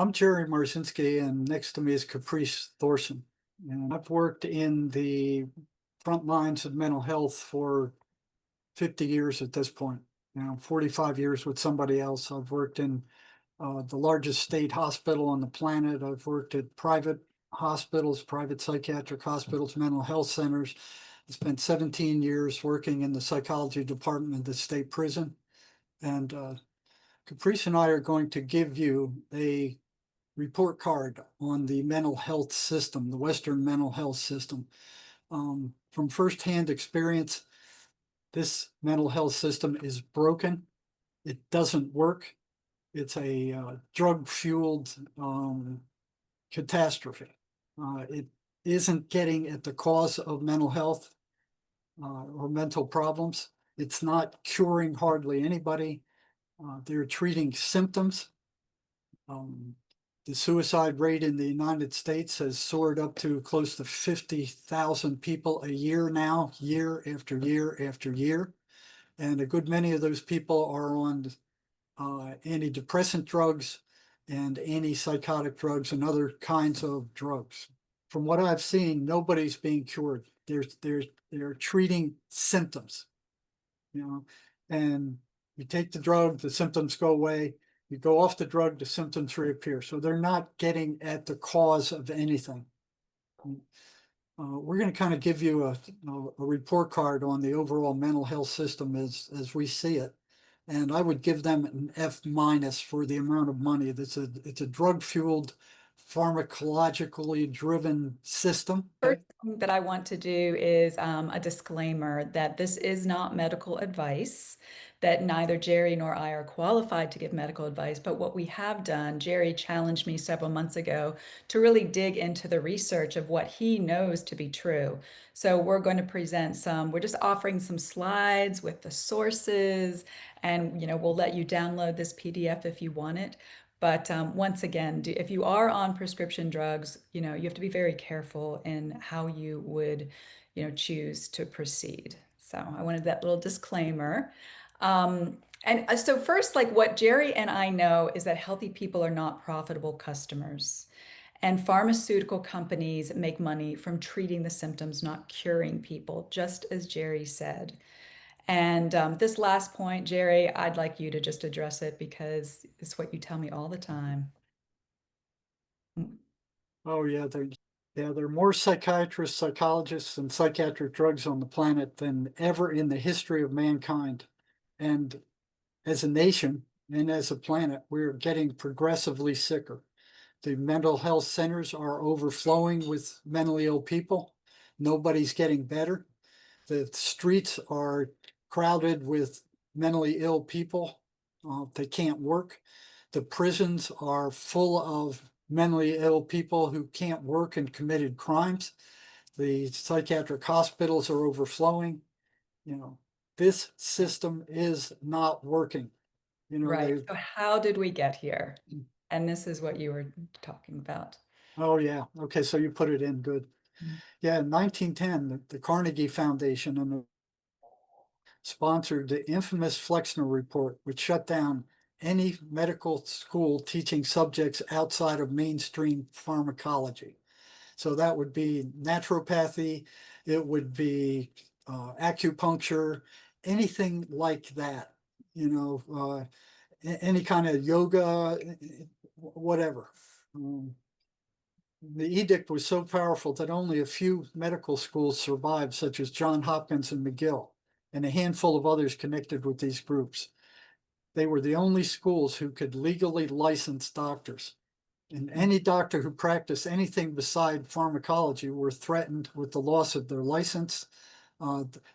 I'm Jerry Marzinsky, and next to me is Caprice Thorsen. And I've worked in the front lines of mental health for 50 years at this point. 45 years with somebody else. I've worked in the largest state hospital on the planet. I've worked at private hospitals, private psychiatric hospitals, mental health centers. I spent 17 years working in the psychology department of the state prison. And Caprice and I are going to give you a report card on the mental health system, the Western mental health system. From firsthand experience, this mental health system is broken. It doesn't work. It's a drug-fueled catastrophe. It isn't getting at the cause of mental health or mental problems. It's not curing hardly anybody. They're treating symptoms. The suicide rate in the United States has soared up to close to 50,000 people a year now, year after year after year. And a good many of those people are on antidepressant drugs and antipsychotic drugs and other kinds of drugs. From what I've seen, nobody's being cured. They're treating symptoms, and you take the drug, the symptoms go away. You go off the drug, the symptoms reappear. So they're not getting at the cause of anything. We're going to kind of give you a report card on the overall mental health system as we see it. And I would give them an F- for the amount of money. It's a drug-fueled, pharmacologically driven system. First thing that I want to do is a disclaimer that this is not medical advice, that neither Jerry nor I are qualified to give medical advice. But what we have done, Jerry challenged me several months ago to really dig into the research of what he knows to be true. So we're going to present we're just offering some slides with the sources, and we'll let you download this PDF if you want it. But once again, if you are on prescription drugs, you have to be very careful in how you would, choose to proceed. So I wanted that little disclaimer. And so first, like what Jerry and I know is that healthy people are not profitable customers. And pharmaceutical companies make money from treating the symptoms, not curing people, just as Jerry said. And this last point, Jerry, I'd like you to just address it because it's what you tell me all the time. Oh yeah, there are more psychiatrists, psychologists, and psychiatric drugs on the planet than ever in the history of mankind. And as a nation and as a planet, we're getting progressively sicker. The mental health centers are overflowing with mentally ill people. Nobody's getting better. The streets are crowded with mentally ill people. They can't work. The prisons are full of mentally ill people who can't work and committed crimes. The psychiatric hospitals are overflowing. This system is not working. Right. So how did we get here? And this is what you were talking about. Oh yeah. Okay, so you put it in good. Yeah, in 1910, the Carnegie Foundation and sponsored the infamous Flexner Report, which shut down any medical school teaching subjects outside of mainstream pharmacology. So that would be naturopathy, it would be acupuncture, anything like that, any kind of yoga, whatever. The edict was so powerful that only a few medical schools survived, such as Johns Hopkins and McGill, and a handful of others connected with these groups. They were the only schools who could legally license doctors. And any doctor who practiced anything beside pharmacology were threatened with the loss of their license.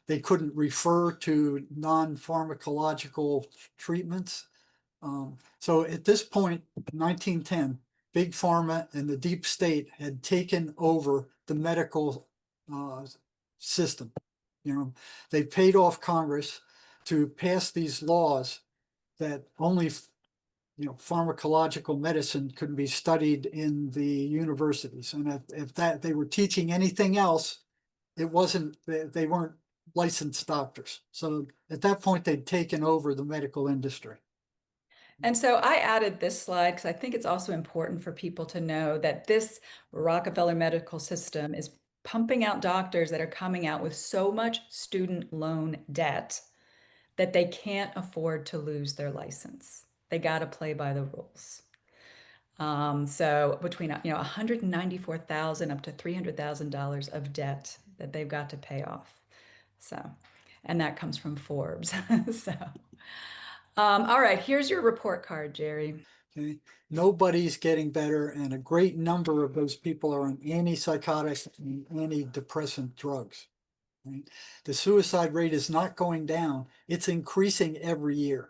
They couldn't refer to non-pharmacological treatments. So at this point, 1910, Big Pharma and the deep state had taken over the medical system. They paid off Congress to pass these laws that only pharmacological medicine could be studied in the universities. And if that they were teaching anything else, it wasn't, they weren't licensed doctors. So at that point, they'd taken over the medical industry. And so I added this slide because I think it's also important for people to know that this Rockefeller medical system is pumping out doctors that are coming out with so much student loan debt that they can't afford to lose their license. They got to play by the rules. So between 194,000 up to $300,000 of debt that they've got to pay off. So, and that comes from Forbes. So, all right, here's your report card, Jerry. Okay, nobody's getting better, and a great number of those people are on antipsychotic and antidepressant drugs. Right? The suicide rate is not going down; it's increasing every year.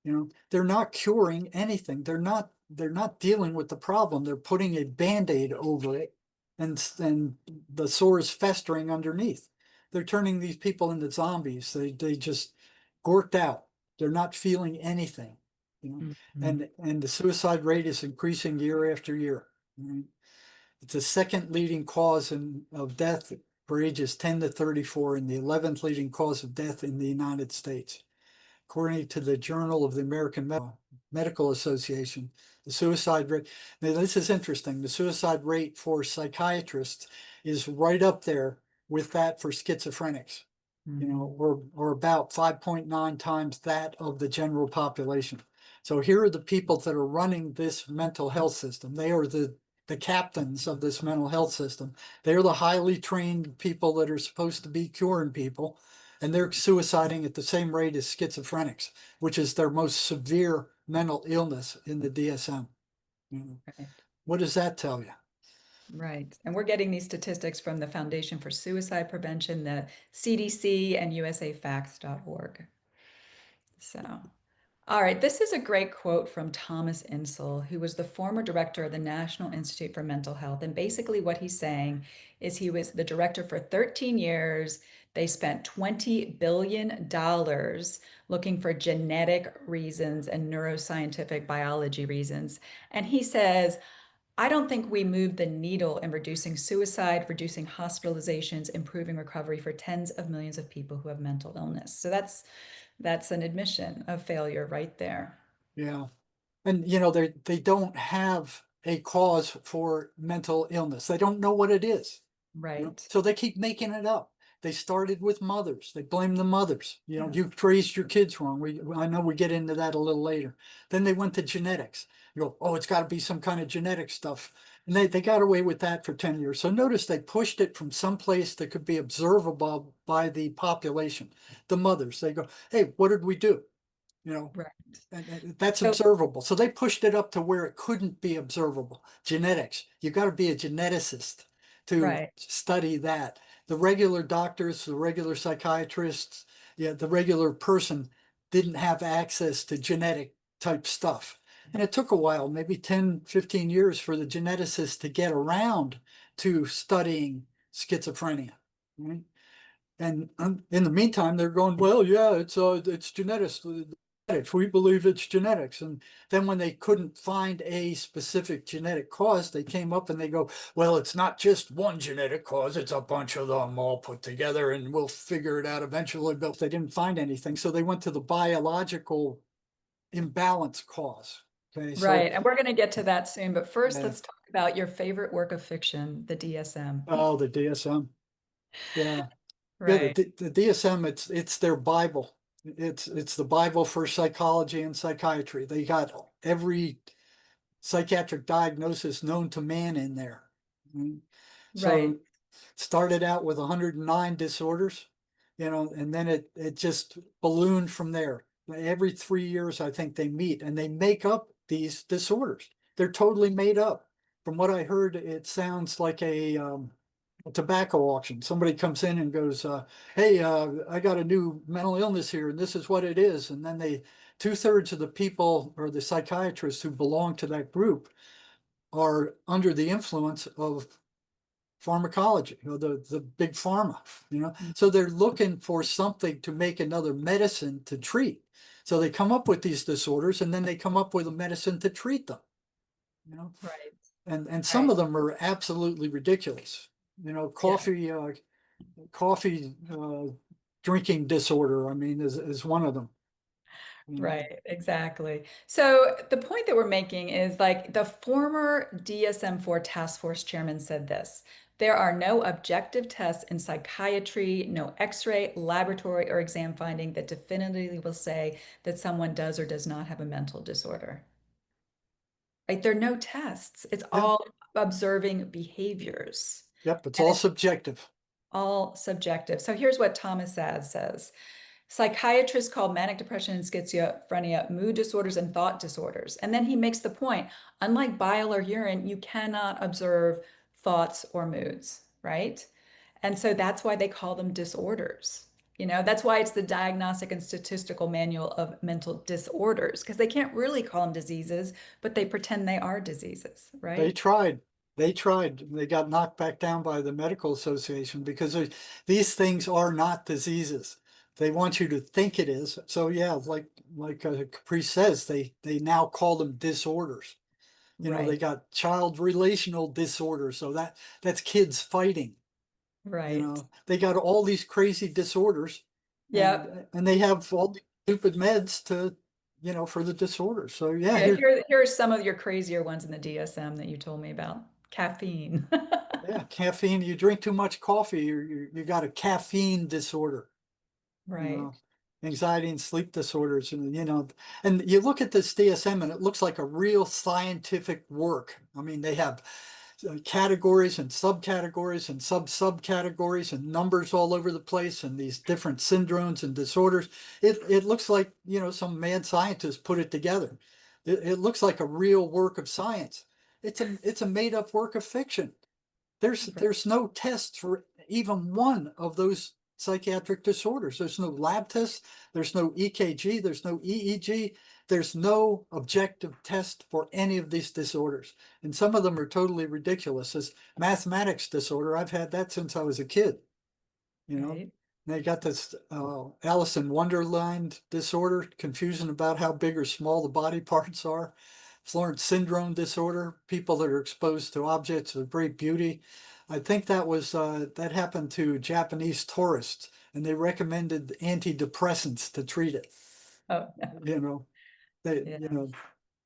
You know, they're not curing anything. They're not dealing with the problem. They're putting a Band-Aid over it, and the sore is festering underneath. They're turning these people into zombies. They just gorked out. They're not feeling anything. You know, Mhm. and the suicide rate is increasing year after year. Right? It's the second leading cause of death for ages 10 to 34, and the 11th leading cause of death in the United States. According to the Journal of the American Medical Association, the suicide rate, now this is interesting, the suicide rate for psychiatrists is right up there with that for schizophrenics, you know, Mhm. or about 5.9 times that of the general population. So here are the people that are running this mental health system. They are the captains of this mental health system. They're the highly trained people that are supposed to be curing people, and they're suiciding at the same rate as schizophrenics, which is their most severe mental illness in the DSM. You know, Right. what does that tell you? Right. And we're getting these statistics from the Foundation for Suicide Prevention, the CDC, and usafacts.org. So, all right, this is a great quote from Thomas Insel, who was the former director of the National Institute for Mental Health. And basically, what he's saying is he was the director for 13 years. They spent $20 billion looking for genetic reasons and neuroscientific biology reasons. And he says, I don't think we moved the needle in reducing suicide, reducing hospitalizations, improving recovery for tens of millions of people who have mental illness. So that's an admission of failure right there. Yeah. And you know, they don't have a cause for mental illness. They don't know what it is. You know, Right. so they keep making it up. They started with mothers. They blame the mothers. You know, Yeah. you raised your kids wrong. I know we get into that a little later. Then they went to genetics. You go, oh, it's got to be some kind of genetic stuff. And they got away with that for 10 years. So notice they pushed it from some place that could be observable by the population. The mothers, they go, hey, what did we do? You know, Right. and that's So, observable. So they pushed it up to where it couldn't be observable. Genetics, you got to be a geneticist to right. study that. The regular doctors, the regular psychiatrists, yeah, the regular person didn't have access to genetic type stuff. And it took a while, maybe 10, 15 years for the geneticists to get around to studying schizophrenia. Right? And in the meantime, they're going, well, yeah, it's genetics. We believe it's genetics. And then when they couldn't find a specific genetic cause, they came up and they go, well, it's not just one genetic cause, it's a bunch of them all put together and we'll figure it out eventually. But they didn't find anything. So they went to the biological imbalance cause. Okay, so Right. And we're going to get to that soon. But first, yeah. let's talk about your favorite work of fiction, the DSM. Oh, the DSM. Yeah. Yeah, Right. the DSM, it's their Bible. It's the Bible for psychology and psychiatry. They got every psychiatric diagnosis known to man in there. Mm. Right. So started out with 109 disorders, you know, and then it just ballooned from there. Every 3 years, I think they meet and they make up these disorders. They're totally made up. From what I heard, it sounds like a tobacco auction. Somebody comes in and goes, "Hey, I got a new mental illness here, and this is what it is." And then they, 2/3 of the people or the psychiatrists who belong to that group are under the influence of pharmacology, you know, the big pharma, you know. So they're looking for something to make another medicine to treat. So they come up with these disorders, and then they come up with a medicine to treat them, you know. Right. And some Right. of them are absolutely ridiculous. You know, Yeah. coffee drinking disorder, I mean, is one of them. you know? Right, exactly. So the point that we're making is like the former DSM-4 task force chairman said this. There are no objective tests in psychiatry, no x-ray, laboratory, or exam finding that definitively will say that someone does or does not have a mental disorder. Like there are no tests. It's Yeah, all observing behaviors. yep, it's And all it's subjective. all subjective. So here's what Thomas Sad says. Psychiatrists call manic depression and schizophrenia mood disorders and thought disorders. And then he makes the point, unlike bile or urine, you cannot observe thoughts or moods, right? And so that's why they call them disorders. That's why it's the Diagnostic and Statistical Manual of Mental Disorders, because they can't really call them diseases, but they pretend they are diseases, They right? tried. They tried. They got knocked back down by the medical association because these things are not diseases. They want you to think it is. So yeah, like Caprice says, they now call them disorders. They Right, got child relational disorders. So that's kids fighting. right. They got all these crazy disorders, Yep. and they have all these stupid meds to, for the disorders. So yeah, Yeah, here are some of your crazier ones in the DSM that you told me about. Caffeine. yeah, caffeine. You drink too much coffee, you got a caffeine disorder. You Right, know, anxiety and sleep disorders, and you look at this DSM and it looks like a real scientific work. I mean, they have categories and subcategories and subcategories and numbers all over the place and these different syndromes and disorders. It looks like, some mad scientist put it together. It looks like a real work of science. It's a made up work of fiction. There's right, there's no test for even one of those psychiatric disorders. There's no lab tests, there's no EKG, there's no EEG, there's no objective test for any of these disorders. And some of them are totally ridiculous. As mathematics disorder, I've had that since I was a kid, you know. right. They got this Alice in Wonderland disorder, confusion about how big or small the body parts are. Florence syndrome disorder, people that are exposed to objects of great beauty. I think that happened to Japanese tourists, and they recommended antidepressants to treat it. Oh, no. You know, they, Yeah. you know,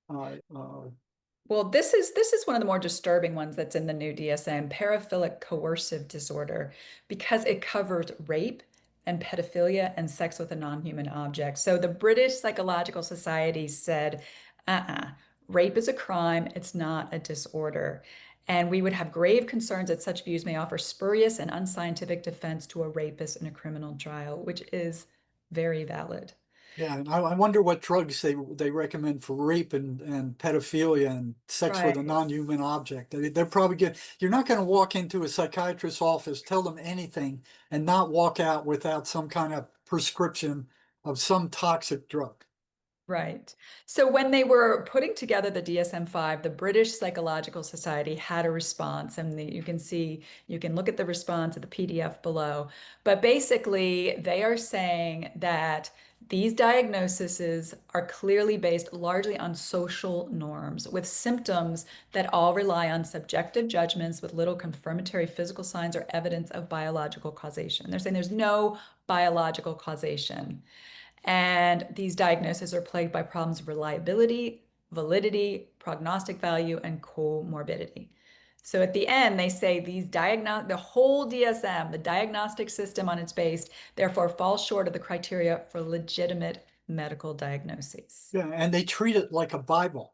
uh, uh, Well, this is one of the more disturbing ones that's in the new DSM, paraphilic coercive disorder, because it covers rape and pedophilia and sex with a non-human object. So the British Psychological Society said, rape is a crime, it's not a disorder. And we would have grave concerns that such views may offer spurious and unscientific defense to a rapist in a criminal trial, which is very valid. yeah, and I wonder what drugs they recommend for rape and pedophilia and sex with a Right. non-human object. They're probably you're not going to walk into a psychiatrist's office, tell them anything, and not walk out without some kind of prescription of some toxic drug. Right. So when they were putting together the DSM-5, the British Psychological Society had a response, and you can look at the response at the PDF below. But basically, they are saying that these diagnoses are clearly based largely on social norms, with symptoms that all rely on subjective judgments with little confirmatory physical signs or evidence of biological causation. They're saying there's no biological causation. And these diagnoses are plagued by problems of reliability, validity, prognostic value, and comorbidity. So at the end, they say the whole DSM, the diagnostic system on its base, therefore falls short of the criteria for legitimate medical diagnoses. Yeah, and they treat it like a Bible.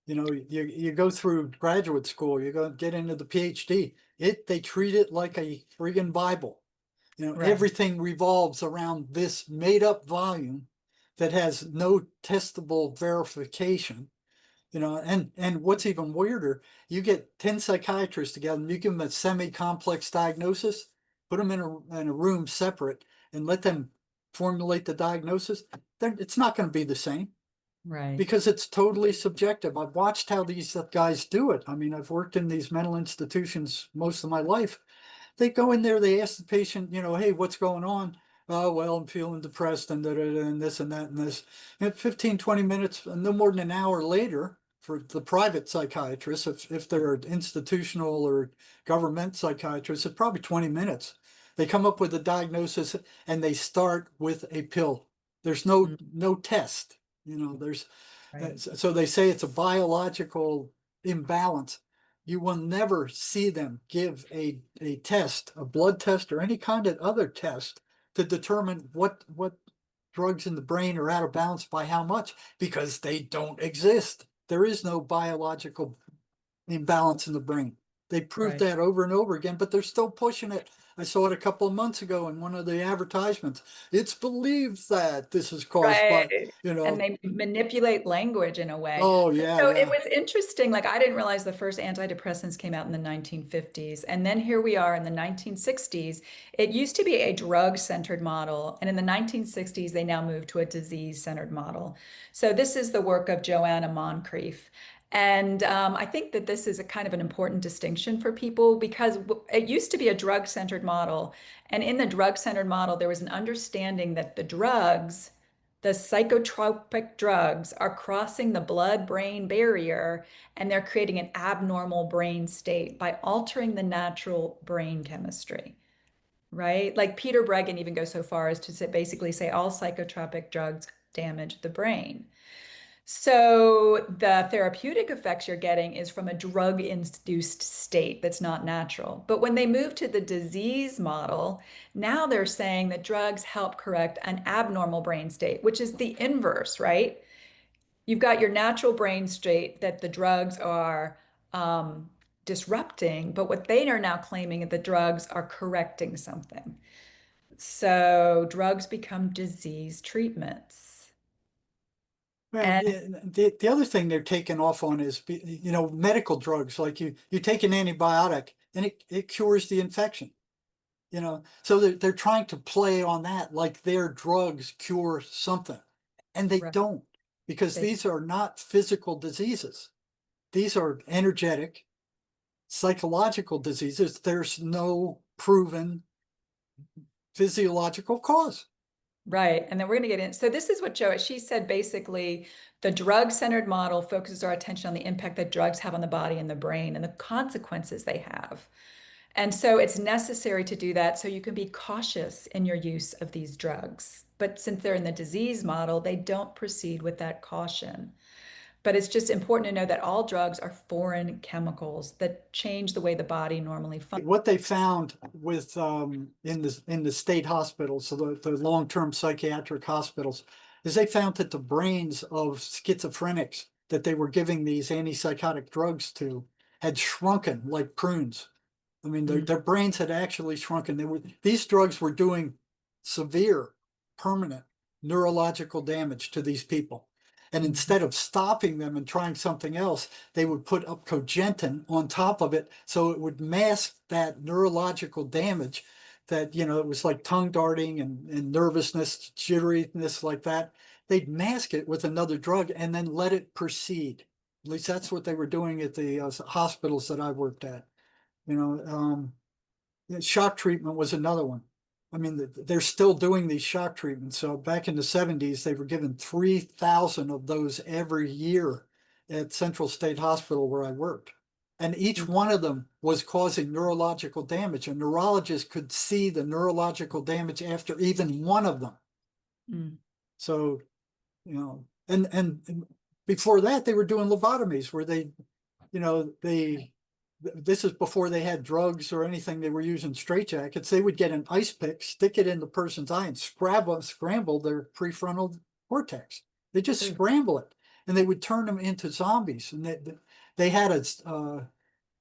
You go through graduate school, you go get into the PhD. They treat it like a friggin' Bible. Right, Everything revolves around this made up volume that has no testable verification. And what's even weirder, you get 10 psychiatrists together and you give them a semi-complex diagnosis, put them in a room separate and let them formulate the diagnosis. Then it's not going to be the same right. because it's totally subjective. I've watched how these guys do it. I mean, I've worked in these mental institutions most of my life. They go in there, they ask the patient, hey, what's going on? Oh, well, I'm feeling depressed and, da, da, da, and this and that and this. And 15, 20 minutes, no more than an hour later, for the private psychiatrists, if they're institutional or government psychiatrists, it's probably 20 minutes. They come up with a diagnosis and they start with a pill. There's no test. You know, there's, Right. so they say it's a biological imbalance. You will never see them give a test, a blood test or any kind of other test to determine what drugs in the brain are out of balance by how much, because they don't exist. There is no biological imbalance in the brain. They proved Right. that over and over again, but they're still pushing it. I saw it a couple of months ago in one of the advertisements. It's believed that this is caused by, Right. you And know, they manipulate language in a way. oh But yeah, so it yeah. was interesting. Like I didn't realize the first antidepressants came out in the 1950s. And then here we are in the 1960s. It used to be a drug-centered model. And in the 1960s, they now moved to a disease-centered model. So this is the work of Joanna Moncrief. And I think that this is a kind of an important distinction for people because it used to be a drug-centered model. And in the drug-centered model, there was an understanding that the psychotropic drugs are crossing the blood-brain barrier and they're creating an abnormal brain state by altering the natural brain chemistry, right? Like Peter Breggin even goes so far as to basically say all psychotropic drugs damage the brain. So the therapeutic effects you're getting is from a drug-induced state that's not natural. But when they move to the disease model, now they're saying that drugs help correct an abnormal brain state, which is the inverse, right? You've got your natural brain state that the drugs are disrupting, but what they are now claiming is the drugs are correcting something. So drugs become disease treatments. Well, And the other thing they're taking off on is, you know, medical drugs. Like you take an antibiotic and it cures the infection. You know, so they're trying to play on that, like their drugs cure something, and they right, don't, because they, these are not physical diseases. These are energetic, psychological diseases. There's no proven physiological cause. right. And then we're going to get in. So this is what she said basically the drug-centered model focuses our attention on the impact that drugs have on the body and the brain and the consequences they have. And so it's necessary to do that so you can be cautious in your use of these drugs. But since they're in the disease model, they don't proceed with that caution. But it's just important to know that all drugs are foreign chemicals that change the way the body normally functions. What they found with in the state hospitals, so the long-term psychiatric hospitals, is they found that the brains of schizophrenics that they were giving these antipsychotic drugs to had shrunken like prunes. I mean, their brains had actually shrunken. These drugs were doing severe, permanent neurological damage to these people. And Mhm. instead of stopping them and trying something else, they would put up cogentin on top of it so it would mask that neurological damage that, you know, it was like tongue darting and nervousness, jitteriness like that. They'd mask it with another drug and then let it proceed. At least that's what they were doing at the hospitals that I worked at. You know, shock treatment was another one. I mean, they're still doing these shock treatments. So back in the 70s, they were given 3,000 of those every year at Central State Hospital where I worked. And each one of them was causing neurological damage. A neurologist could see the neurological damage after even one of them. Mm. So, you know, and before that, they were doing lobotomies where they, you know, this is before they had drugs or anything. They were using straitjackets. They would get an ice pick, stick it in the person's eye, and scramble their prefrontal cortex. They just Ooh. scramble it, and they would turn them into zombies. And they had a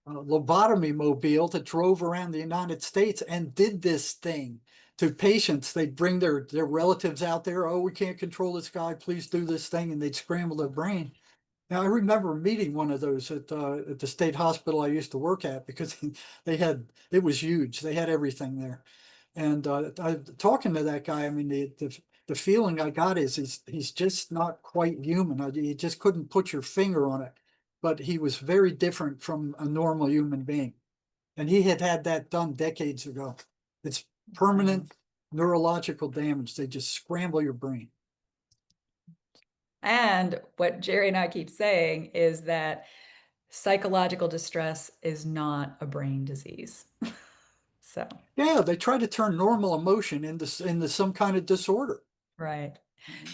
lobotomy mobile that drove around the United States and did this thing to patients. They'd bring their relatives out there. Oh, we can't control this guy. Please do this thing, and they'd scramble their brain. Now, I remember meeting one of those at the state hospital I used to work at because it was huge. They had everything there. And talking to that guy, I mean, the feeling I got is he's just not quite human. You just couldn't put your finger on it, but he was very different from a normal human being. And he had that done decades ago. It's Wow. permanent neurological damage. They just scramble your brain. And what Jerry and I keep saying is that psychological distress is not a brain disease. So, Yeah, they try to turn normal emotion into some kind of disorder. right.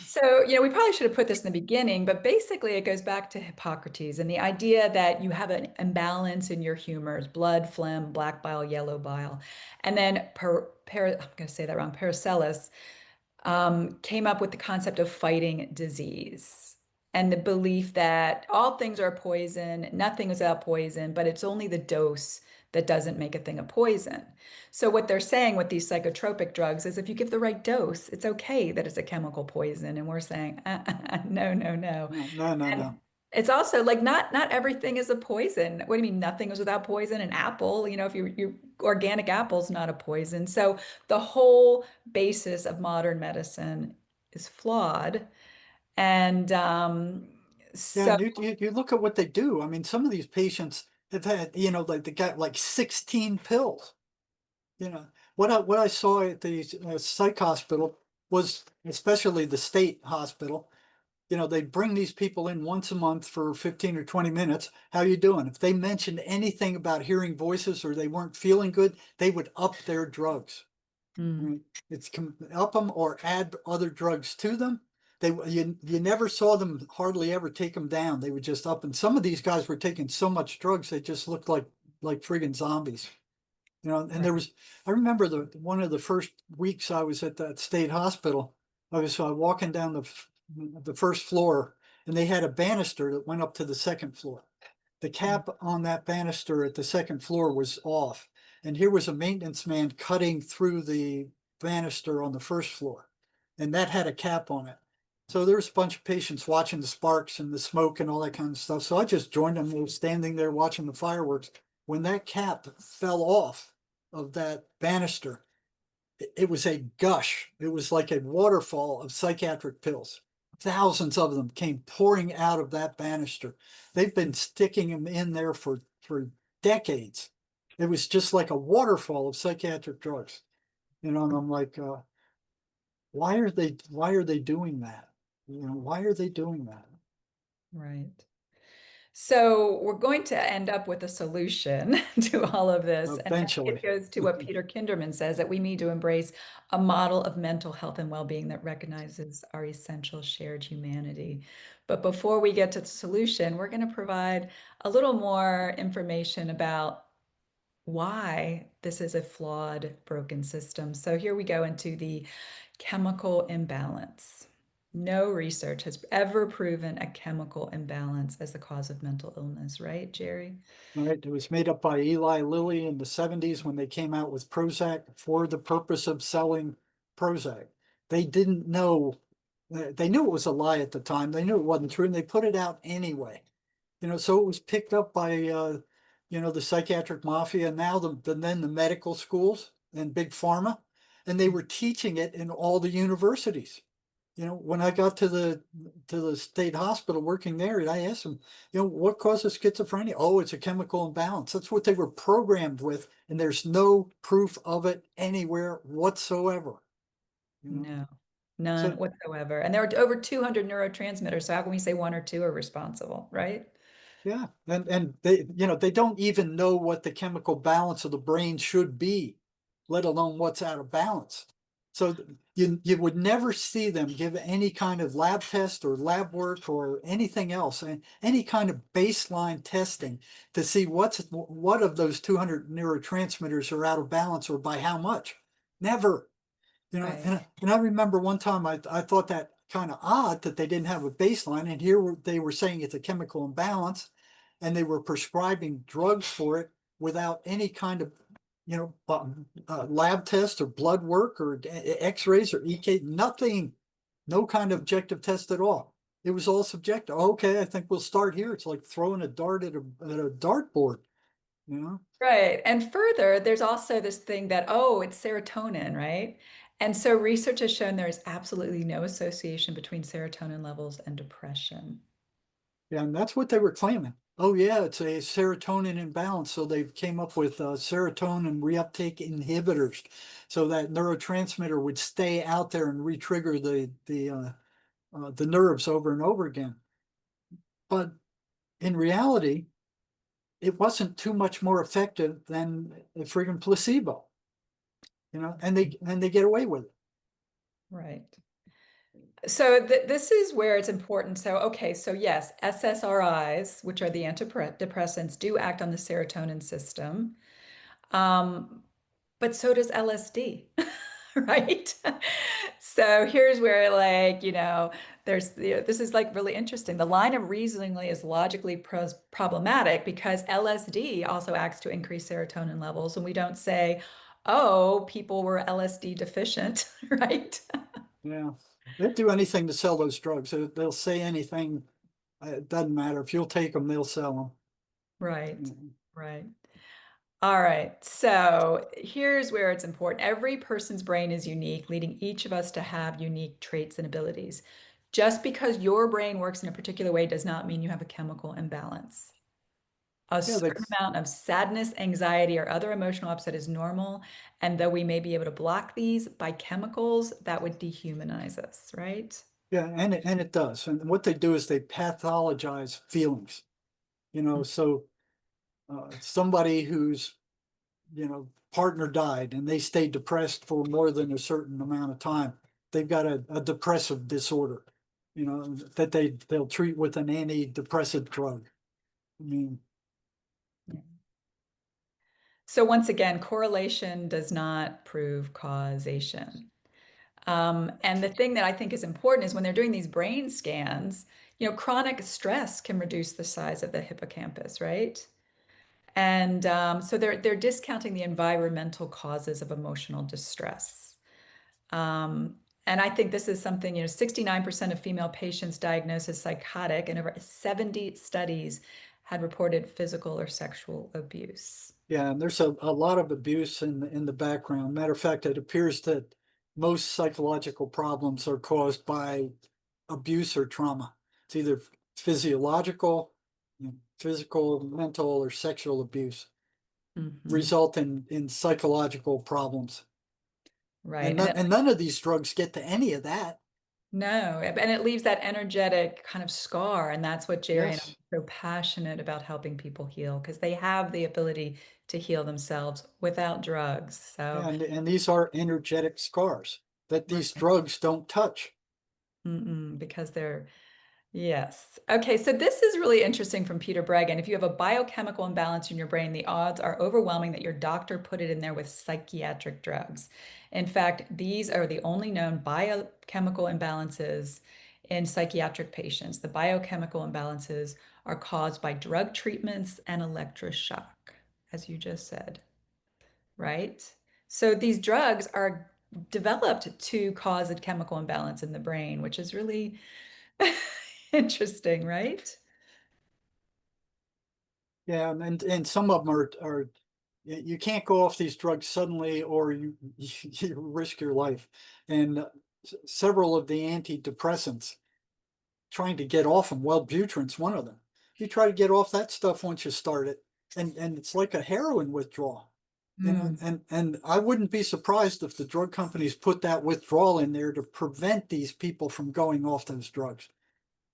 So, you know, we probably should have put this in the beginning, but basically it goes back to Hippocrates and the idea that you have an imbalance in your humors, blood, phlegm, black bile, yellow bile. And then I'm going to say that wrong, Paracelsus came up with the concept of fighting disease and the belief that all things are poison, nothing is without poison, but it's only the dose that doesn't make a thing a poison. So what they're saying with these psychotropic drugs is if you give the right dose, it's okay that it's a chemical poison. And we're saying, no, no, no. No, no, no, And no. it's also like not everything is a poison. What do you mean nothing is without poison? An apple, you know, if you organic apple's not a poison. So the whole basis of modern medicine is flawed. And Yeah, so and you look at what they do. I mean, some of these patients have had, like they got like 16 pills. You know, what I saw at the psych hospital was, especially the state hospital, they bring these people in once a month for 15 or 20 minutes. How you doing? If they mentioned anything about hearing voices or they weren't feeling good, they would up their drugs. I mm, mean, it's up them or add other drugs to them. You never saw them hardly ever take them down. They would just up. And some of these guys were taking so much drugs they just looked like friggin' zombies. And right. I remember one of the first weeks I was at that state hospital. I was walking down the first floor, and they had a banister that went up to the second floor. The Mm, cap on that banister at the second floor was off, and here was a maintenance man cutting through the banister on the first floor, and that had a cap on it. So there was a bunch of patients watching the sparks and the smoke and all that kind of stuff. So I just joined them. They were standing there watching the fireworks. When that cap fell off of that banister, it was a gush. It was like a waterfall of psychiatric pills. Thousands of them came pouring out of that banister. They've been sticking them in there for decades. It was just like a waterfall of psychiatric drugs. And I'm like, why are they doing that? Why are they doing that? right. So we're going to end up with a solution to all of this. And I think it Eventually. goes to what Peter Kinderman says that we need to embrace a model of mental health and well-being that recognizes our essential shared humanity. But before we get to the solution, we're going to provide a little more information about why this is a flawed, broken system. So here we go into the chemical imbalance. No research has ever proven a chemical imbalance as the cause of mental illness, right, Jerry? Right, it was made up by Eli Lilly in the 70s when they came out with Prozac for the purpose of selling Prozac. They didn't know, they knew it was a lie at the time. They knew it wasn't true, and they put it out anyway. So it was picked up by, the psychiatric mafia, and now then the medical schools and big pharma, and they were teaching it in all the universities. When I got to the state hospital working there, and I asked them, what causes schizophrenia? Oh, it's a chemical imbalance. That's what they were programmed with, and there's no proof of it anywhere whatsoever. You know, No, none so whatsoever. And there are over 200 neurotransmitters. So how can we say one or two are responsible, right? yeah, and they don't even know what the chemical balance of the brain should be, let alone what's out of balance. So you would never see them give any kind of lab test or lab work or anything else, any kind of baseline testing to see what of those 200 neurotransmitters are out of balance or by how much. Never. Right. And I remember one time I thought that kind of odd that they didn't have a baseline, and here they were saying it's a chemical imbalance, and they were prescribing drugs for it without any kind of lab test or blood work or X-rays or EK, nothing, no kind of objective test at all. It was all subjective. Okay, I think we'll start here. It's like throwing a dart at a dartboard, you know. Right. And further, there's also this thing that, oh, it's serotonin, right? And so research has shown there is absolutely no association between serotonin levels and depression. Yeah, and that's what they were claiming. Oh yeah, it's a serotonin imbalance. So they came up with serotonin reuptake inhibitors, so that neurotransmitter would stay out there and re-trigger the nerves over and over again. But in reality, it wasn't too much more effective than a friggin' placebo, and they get away with it. Right. So this is where it's important. So, okay, so yes, SSRIs, which are the antidepressants, do act on the serotonin system. Um, but so does LSD, right? So here's where, like, this is like really interesting. The line of reasoning is logically problematic because LSD also acts to increase serotonin levels, and we don't say, oh, people were LSD deficient, right? Yeah, they'll do anything to sell those drugs. They'll say anything. It doesn't matter. If you'll take them, they'll sell Right, them. right. All right, so here's where it's important. Every person's brain is unique, leading each of us to have unique traits and abilities. Just because your brain works in a particular way does not mean you have a chemical imbalance. A Yeah, they, certain amount of sadness, anxiety, or other emotional upset is normal, and though we may be able to block these by chemicals, that would dehumanize us, right? yeah, and it does. And what they do is they pathologize feelings. So somebody whose partner died and they stay depressed for more than a certain amount of time, they've got a depressive disorder. That they'll treat with an antidepressant drug. I mean, Yeah. So once again, correlation does not prove causation. And the thing that I think is important is when they're doing these brain scans, chronic stress can reduce the size of the hippocampus, right? And so they're discounting the environmental causes of emotional distress. Um, and I think this is something, 69% of female patients diagnosed as psychotic, and over 70 studies had reported physical or sexual abuse. yeah, and there's a lot of abuse in the background. Matter of fact, it appears that most psychological problems are caused by abuse or trauma. It's either physiological, physical, mental, or sexual abuse Mhm. result in psychological problems. Right. And And none, it and none of these drugs get to any of that. No, and it leaves that energetic kind of scar, and that's what Jerry and I Yes. are so passionate about helping people heal because they have the ability to heal themselves without drugs. So, Yeah, and these are energetic scars that these right. drugs don't touch. Because they're Yes. Okay, so this is really interesting from Peter Bregan. If you have a biochemical imbalance in your brain, the odds are overwhelming that your doctor put it in there with psychiatric drugs. In fact, these are the only known biochemical imbalances in psychiatric patients. The biochemical imbalances are caused by drug treatments and electroshock, as you just said, right? So these drugs are developed to cause a chemical imbalance in the brain, which is really interesting, right? Yeah, and some of them are you can't go off these drugs suddenly or you risk your life. And several of the antidepressants trying to get off them, Wellbutrin's one of them. You try to get off that stuff once you start it, and it's like a heroin withdrawal. Mm, And I wouldn't be surprised if the drug companies put that withdrawal in there to prevent these people from going off those drugs.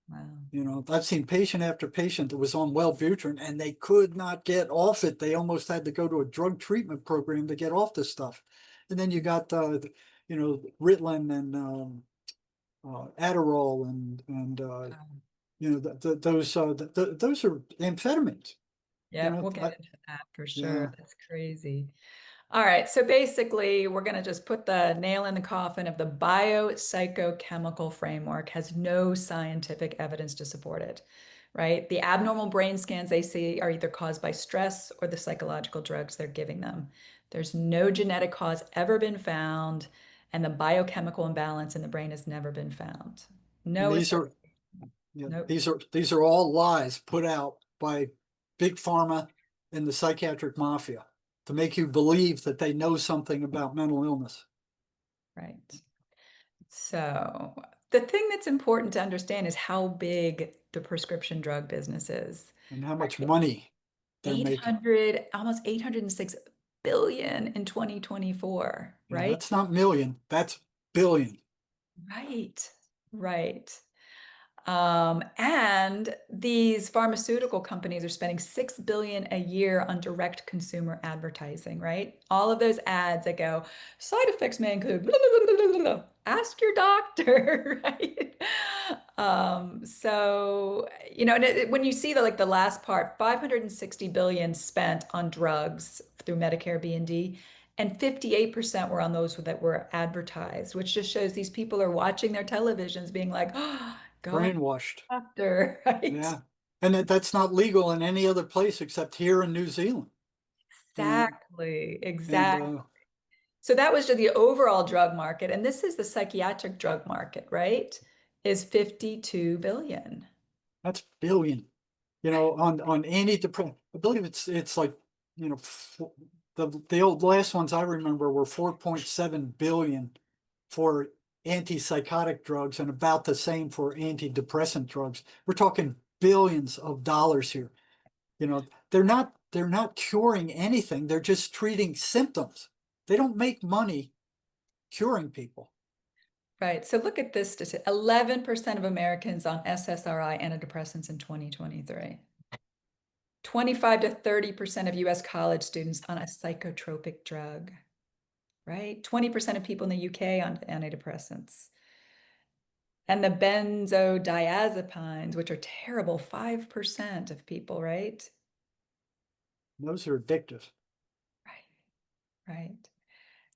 wow. I've seen patient after patient that was on Wellbutrin and they could not get off it. They almost had to go to a drug treatment program to get off this stuff. And then you got Ritalin and Adderall and Um, those are amphetamines. You yeah, know, we'll get I, into that for sure. yeah, That's crazy. All right, so basically, we're going to just put the nail in the coffin of the biopsychochemical framework has no scientific evidence to support it, right? The abnormal brain scans they see are either caused by stress or the psychological drugs they're giving them. There's no genetic cause ever been found, and the biochemical imbalance in the brain has never been found. and No, these are yeah, nope. these are all lies put out by big pharma and the psychiatric mafia to make you believe that they know something about mental illness Right. So, the thing that's important to understand is how big the prescription drug business is. and how much Right? money they're making. 800, almost 806 billion in 2024, Yeah, right? that's not million, that's billion. Right. Right. And these pharmaceutical companies are spending 6 billion a year on direct consumer advertising, right? All of those ads that go, side effects may include, blah, blah, blah, blah, blah, blah. Ask your doctor, right? So, and when you see the last part, 560 billion spent on drugs through Medicare B and D, and 58% were on those that were advertised, which just shows these people are watching their televisions being like, oh, go and Brainwashed. doctor, right? Yeah. And that's not legal in any other place except here in New Zealand. And, Exactly, and exactly. So that was just the overall drug market, and this is the psychiatric drug market, right? Is 52 billion. that's billion. On antidepressant, I believe it's like, you know, the old last ones I remember were 4.7 billion for antipsychotic drugs and about the same for antidepressant drugs. We're talking billions of dollars here. They're not curing anything. They're just treating symptoms. They don't make money curing people. Right. So look at this statistic. 11% of Americans on SSRI antidepressants in 2023. 25 to 30% of US college students on a psychotropic drug, right? 20% of people in the UK on antidepressants. And the benzodiazepines, which are terrible, 5% of people, right? Those are addictive. Right, right.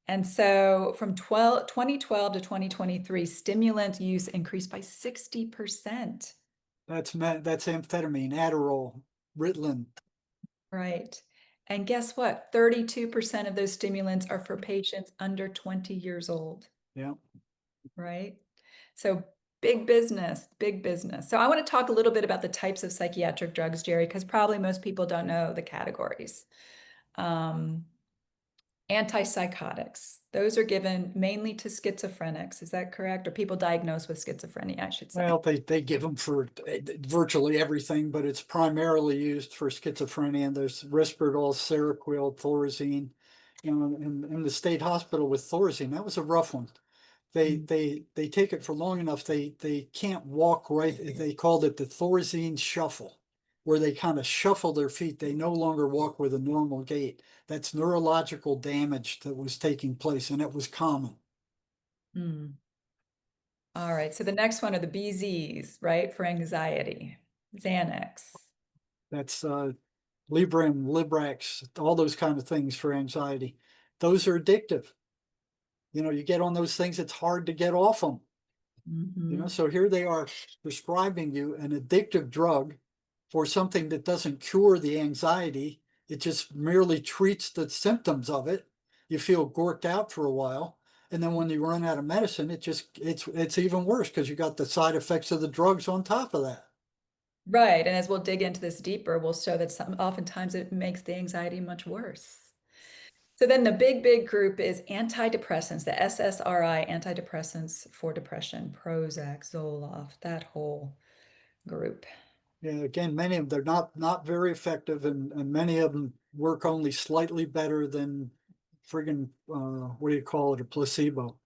And so from 2012 to 2023, stimulant use increased by 60%. That's amphetamine, Adderall, Ritalin. Right. And guess what? 32% of those stimulants are for patients under 20 years old, Yeah. right? So big business, big business. So I want to talk a little bit about the types of psychiatric drugs, Jerry, because probably most people don't know the categories. Um, Antipsychotics, those are given mainly to schizophrenics. Is that correct? Or people diagnosed with schizophrenia, I should say. Well, they give them for virtually everything, but it's primarily used for schizophrenia. There's Risperdal, Seroquel, Thorazine. In the state hospital with Thorazine, that was a rough one. They take it for long enough. They can't walk right. They called it the Thorazine shuffle, where they kind of shuffle their feet. They no longer walk with a normal gait. That's neurological damage that was taking place, and it was common. Hmm. All right. So the next one are the BZs, right? For anxiety, Xanax. That's Librium, Librax, all those kind of things for anxiety. Those are addictive. You get on those things, it's hard to get off them. Mhm. So here they are prescribing you an addictive drug for something that doesn't cure the anxiety. It just merely treats the symptoms of it. You feel gorked out for a while. And then when you run out of medicine, it's even worse because you got the side effects of the drugs on top of that. Right. And as we'll dig into this deeper, we'll show that oftentimes it makes the anxiety much worse. So then the big group is antidepressants, the SSRI antidepressants for depression, Prozac, Zoloft, that whole group. Yeah, again, many of them, they're not very effective, and many of them work only slightly better than friggin' what do you call it, a placebo.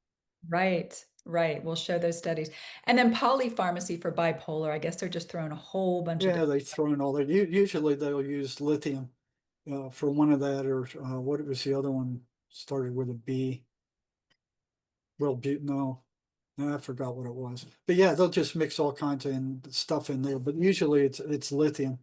Right, right. We'll show those studies. And then polypharmacy for bipolar. I guess they're just throwing a whole bunch of Yeah, different. they throw in all that. Usually they'll use lithium for one of that, or what was the other one? Started with a B. Well, no, I forgot what it was. But yeah, they'll just mix all kinds of stuff in there. But usually it's lithium.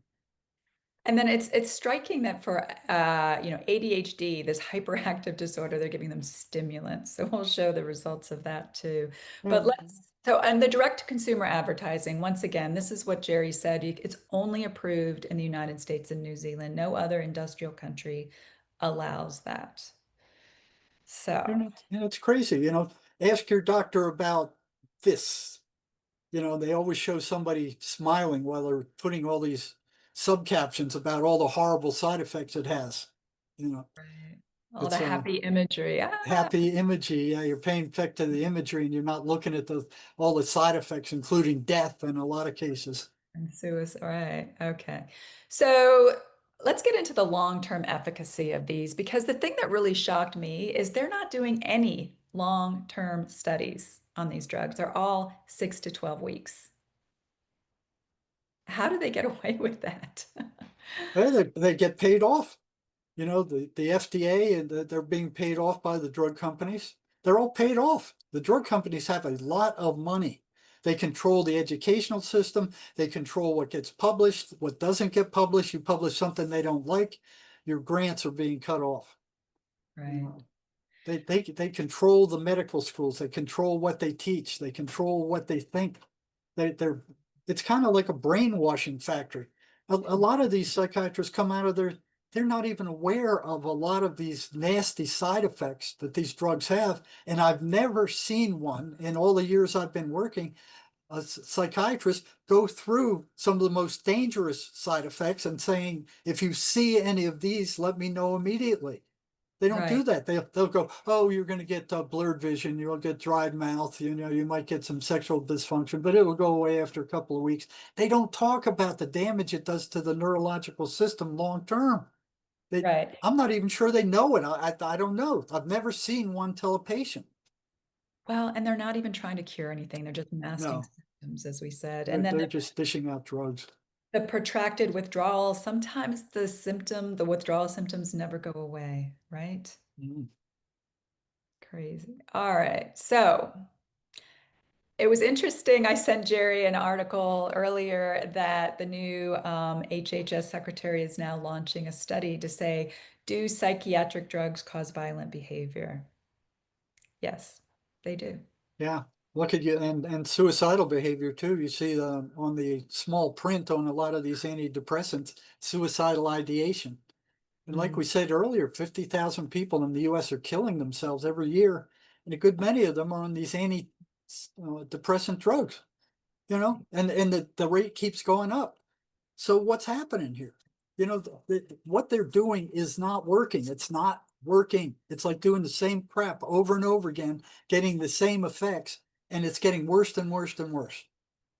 And then it's striking that for ADHD, this hyperactive disorder, they're giving them stimulants. So we'll show the results of that too. Yeah, But and the direct consumer advertising, once again, this is what Jerry said. It's only approved in the United States and New Zealand. No other industrial country allows that. So, it's crazy. Ask your doctor about this. They always show somebody smiling while they're putting all these subcaptions about all the horrible side effects it has. You know, right. All the it's a happy imagery. Ah, happy imagery. Yeah, you're paying effect to the imagery and you're not looking at all the side effects, including death in a lot of cases. and suicide. Right. Okay. So let's get into the long-term efficacy of these because the thing that really shocked me is they're not doing any long-term studies on these drugs. They're all 6 to 12 weeks. How do they get away with that? They get paid off. You know, the FDA, and they're being paid off by the drug companies. They're all paid off. The drug companies have a lot of money. They control the educational system. They control what gets published, what doesn't get published. You publish something they don't like, your grants are being cut off. You Right, know, they control the medical schools. They control what they teach. They control what they think. They're it's kind of like a brainwashing factory. A lot of these psychiatrists come out of they're not even aware of a lot of these nasty side effects that these drugs have. And I've never seen one in all the years I've been working, a psychiatrist go through some of the most dangerous side effects and saying, if you see any of these, let me know immediately. They don't do right, that. They'll go, oh, you're going to get blurred vision. You'll get dried mouth. You know, you might get some sexual dysfunction, but it will go away after a couple of weeks. They don't talk about the damage it does to the neurological system long term. They, right. I'm not even sure they know it. I don't know. I've never seen one tell a patient. Well, and they're not even trying to cure anything. They're just masking No, symptoms, as we said. they're, And then they're just dishing out drugs. the protracted withdrawal, sometimes the withdrawal symptoms never go away, right? Mm. Crazy. All right. So it was interesting. I sent Jerry an article earlier that the new HHS secretary is now launching a study to say, do psychiatric drugs cause violent behavior? Yes, they do. Yeah. Look at you, and suicidal behavior too. You see on the small print on a lot of these antidepressants, suicidal ideation. And like Mm, we said earlier, 50,000 people in the US are killing themselves every year. And a good many of them are on these antidepressant drugs, you know, and the rate keeps going up. So what's happening here? You know, what they're doing is not working. It's not working. It's like doing the same crap over and over again, getting the same effects, and it's getting worse and worse and worse.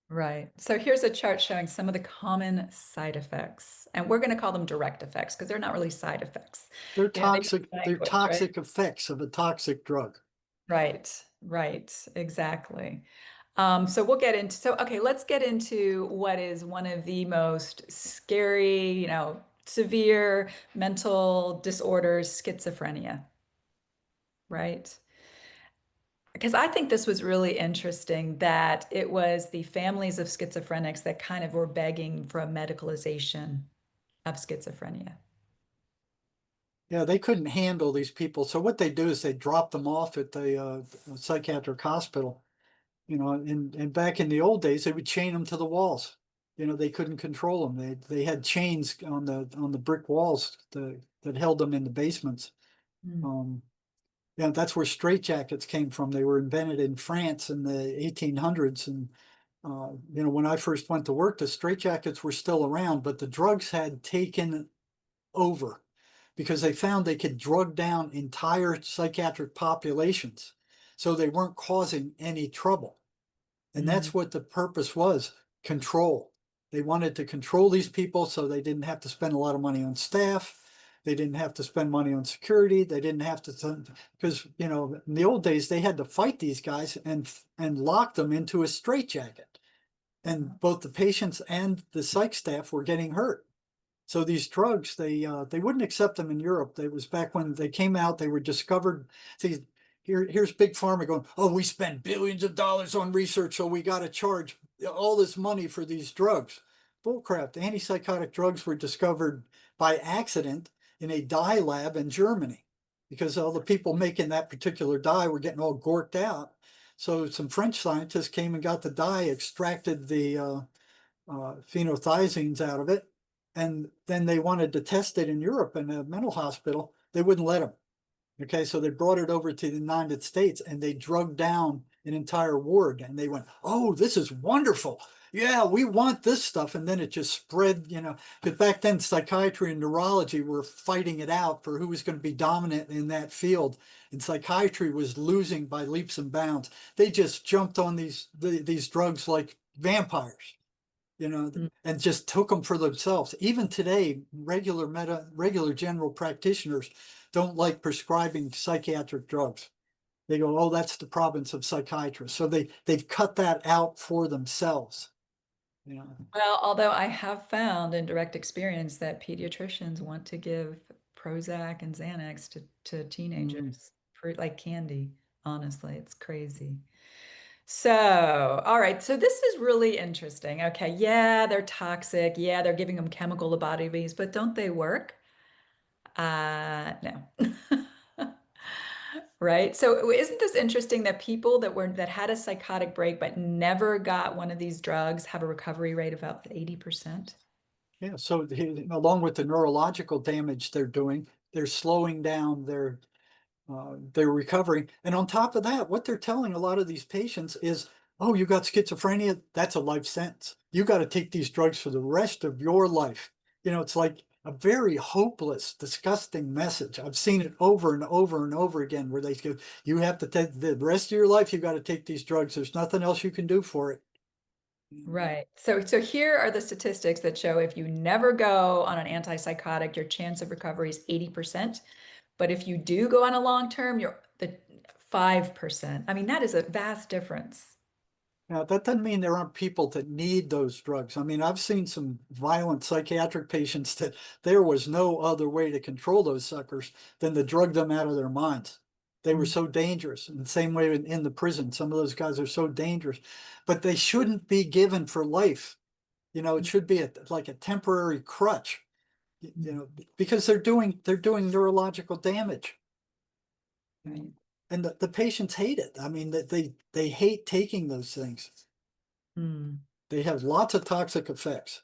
right. So here's a chart showing some of the common side effects. And we're going to call them direct effects because they're not really side effects. They're You know, they use toxic, they're language, right? toxic effects of a toxic drug. Right, right, exactly. So we'll get into, so okay, let's get into what is one of the most scary, severe mental disorders, schizophrenia, right? Because I think this was really interesting that it was the families of schizophrenics that kind of were begging for a medicalization of schizophrenia. Yeah, they couldn't handle these people. So what they do is they drop them off at the psychiatric hospital. You know, and back in the old days, they would chain them to the walls. You know, they couldn't control them. They had chains on the brick walls that held them in the basements. Mm, Um, yeah, that's where straitjackets came from. They were invented in France in the 1800s, and you know, when I first went to work, the straitjackets were still around, but the drugs had taken over because they found they could drug down entire psychiatric populations, so they weren't causing any trouble. And mm, that's what the purpose was, control. They wanted to control these people so they didn't have to spend a lot of money on staff. They didn't have to spend money on security. They didn't have to, because, you know, in the old days, they had to fight these guys and lock them into a straitjacket. And both the patients and the psych staff were getting hurt. So these drugs, they wouldn't accept them in Europe. It was back when they came out, they were discovered. See, here's big pharma going, oh, we spend billions of dollars on research, so we got to charge all this money for these drugs. Bullcrap. The antipsychotic drugs were discovered by accident in a dye lab in Germany because all the people making that particular dye were getting all gorked out. So some French scientists came and got the dye, extracted the phenothiazines out of it, and then they wanted to test it in Europe in a mental hospital. They wouldn't let them. Okay, so they brought it over to the United States and they drugged down an entire ward and they went, oh, this is wonderful. Yeah, we want this stuff. And then it just spread, you know, because back then psychiatry and neurology were fighting it out for who was going to be dominant in that field. And psychiatry was losing by leaps and bounds. They just jumped on these drugs like vampires, you know, mm. and just took them for themselves. Even today, regular general practitioners don't like prescribing psychiatric drugs. They go, oh, that's the province of psychiatrists. So they've cut that out for themselves. Yeah. Well, although I have found in direct experience that pediatricians want to give Prozac and Xanax to Mm. teenagers, like candy. Honestly, it's crazy. So, all right. So this is really interesting. Okay. Yeah, they're toxic. Yeah, they're giving them chemical lobotomies, but don't they work? No. Right. So isn't this interesting that people that had a psychotic break but never got one of these drugs have a recovery rate of about 80%? Yeah, so along with the neurological damage they're doing, they're slowing down their recovery. And on top of that, what they're telling a lot of these patients is, oh, you got schizophrenia, that's a life sentence. You got to take these drugs for the rest of your life. It's like a very hopeless, disgusting message. I've seen it over and over and over again where they go, you have to take the rest of your life, you got to take these drugs. There's nothing else you can do for it. Right. So here are the statistics that show if you never go on an antipsychotic, your chance of recovery is 80%. But if you do go on a long term, you're the 5%. I mean, that is a vast difference. Now, that doesn't mean there aren't people that need those drugs. I mean, I've seen some violent psychiatric patients that there was no other way to control those suckers than to drug them out of their minds. They were Mm. so dangerous. And the same way in the prison, some of those guys are so dangerous, but they shouldn't be given for life. It should be like a temporary crutch, because they're doing neurological damage. Right. And the patients hate it. I mean, that they hate taking those things. Mm. They have lots of toxic effects.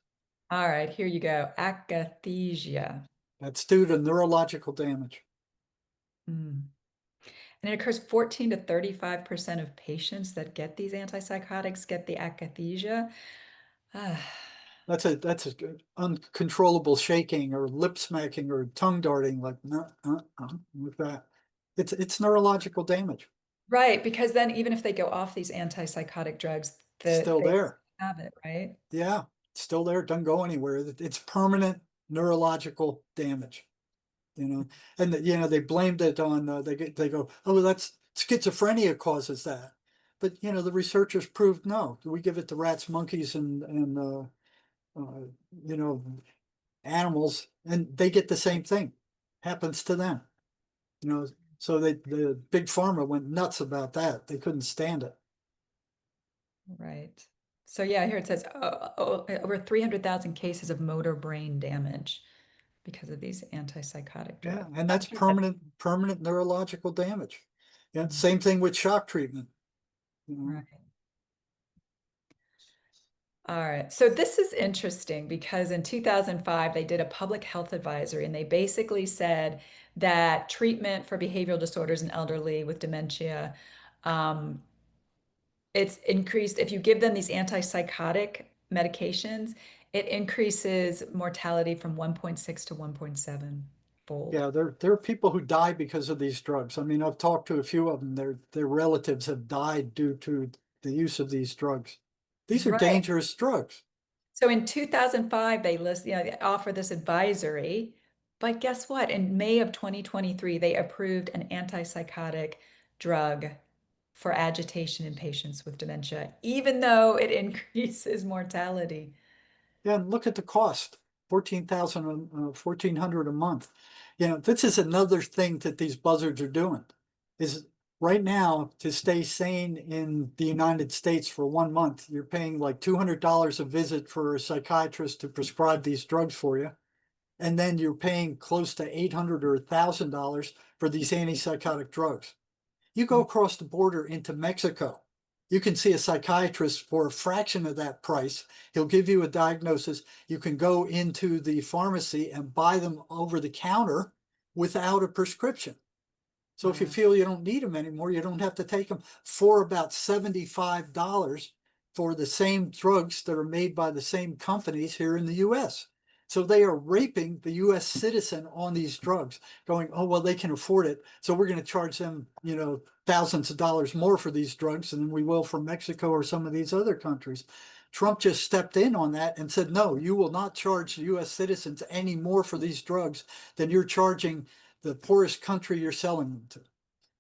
All right, here you go. Akathisia. That's due to neurological damage. Mm. And it occurs 14 to 35% of patients that get these antipsychotics get the akathisia. Ah, That's a good uncontrollable shaking or lip smacking or tongue darting, like with that. It's neurological damage. right, because then even if they go off these antipsychotic drugs, Still they there. have it, right? Yeah, still there. Doesn't go anywhere. It's permanent neurological damage. And they blamed it on they go, oh, that's schizophrenia causes that. But the researchers proved no. We give it to rats, monkeys, and uh, you know animals, and they get the same thing. Happens to them. You know, so the big pharma went nuts about that. They couldn't stand it. Right. So yeah, here it says over 300,000 cases of motor brain damage because of these antipsychotic Yeah, drugs. and I'm that's sure that. permanent neurological damage. Yeah, Mm, same thing with shock treatment. You know, right. All right. So this is interesting because in 2005, they did a public health advisory and they basically said that treatment for behavioral disorders in elderly with dementia, um, it's increased. If you give them these antipsychotic medications, it increases mortality from 1.6 to 1.7 fold. yeah, there are people who die because of these drugs. I mean, I've talked to a few of them. Their relatives have died due to the use of these drugs. These are Right. dangerous drugs. So in 2005, they offer this advisory, but guess what? In May of 2023, they approved an antipsychotic drug for agitation in patients with dementia, even though it increases mortality. Yeah, and look at the cost, 14,000, 1,400 a month. This is another thing that these buzzards are doing, is right now to stay sane in the United States for 1 month, you're paying like $200 a visit for a psychiatrist to prescribe these drugs for you. And then you're paying close to 800 or $1,000 for these antipsychotic drugs. You go across the border into Mexico, you can see a psychiatrist for a fraction of that price. He'll give you a diagnosis. You can go into the pharmacy and buy them over the counter without a prescription. So if you Wow. feel you don't need them anymore, you don't have to take them for about $75 for the same drugs that are made by the same companies here in the US. So they are raping the US citizen on these drugs, going, oh, well, they can afford it. So we're going to charge them, thousands of dollars more for these drugs than we will for Mexico or some of these other countries. Trump just stepped in on that and said, no, you will not charge US citizens any more for these drugs than you're charging the poorest country you're selling them to.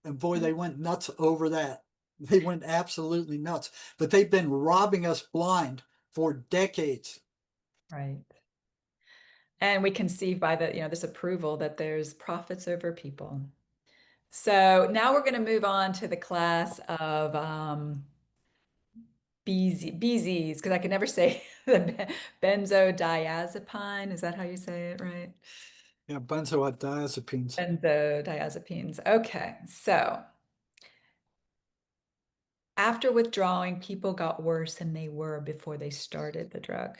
And boy, they went nuts over that. They went absolutely nuts. But they've been robbing us blind for decades. Right. And we can see by the, this approval that there's profits over people. So now we're going to move on to the class of BZs, because I can never say the benzodiazepine. Is that how you say it, right? Yeah, benzodiazepines. Benzodiazepines. Okay, so after withdrawing, people got worse than they were before they started the drug.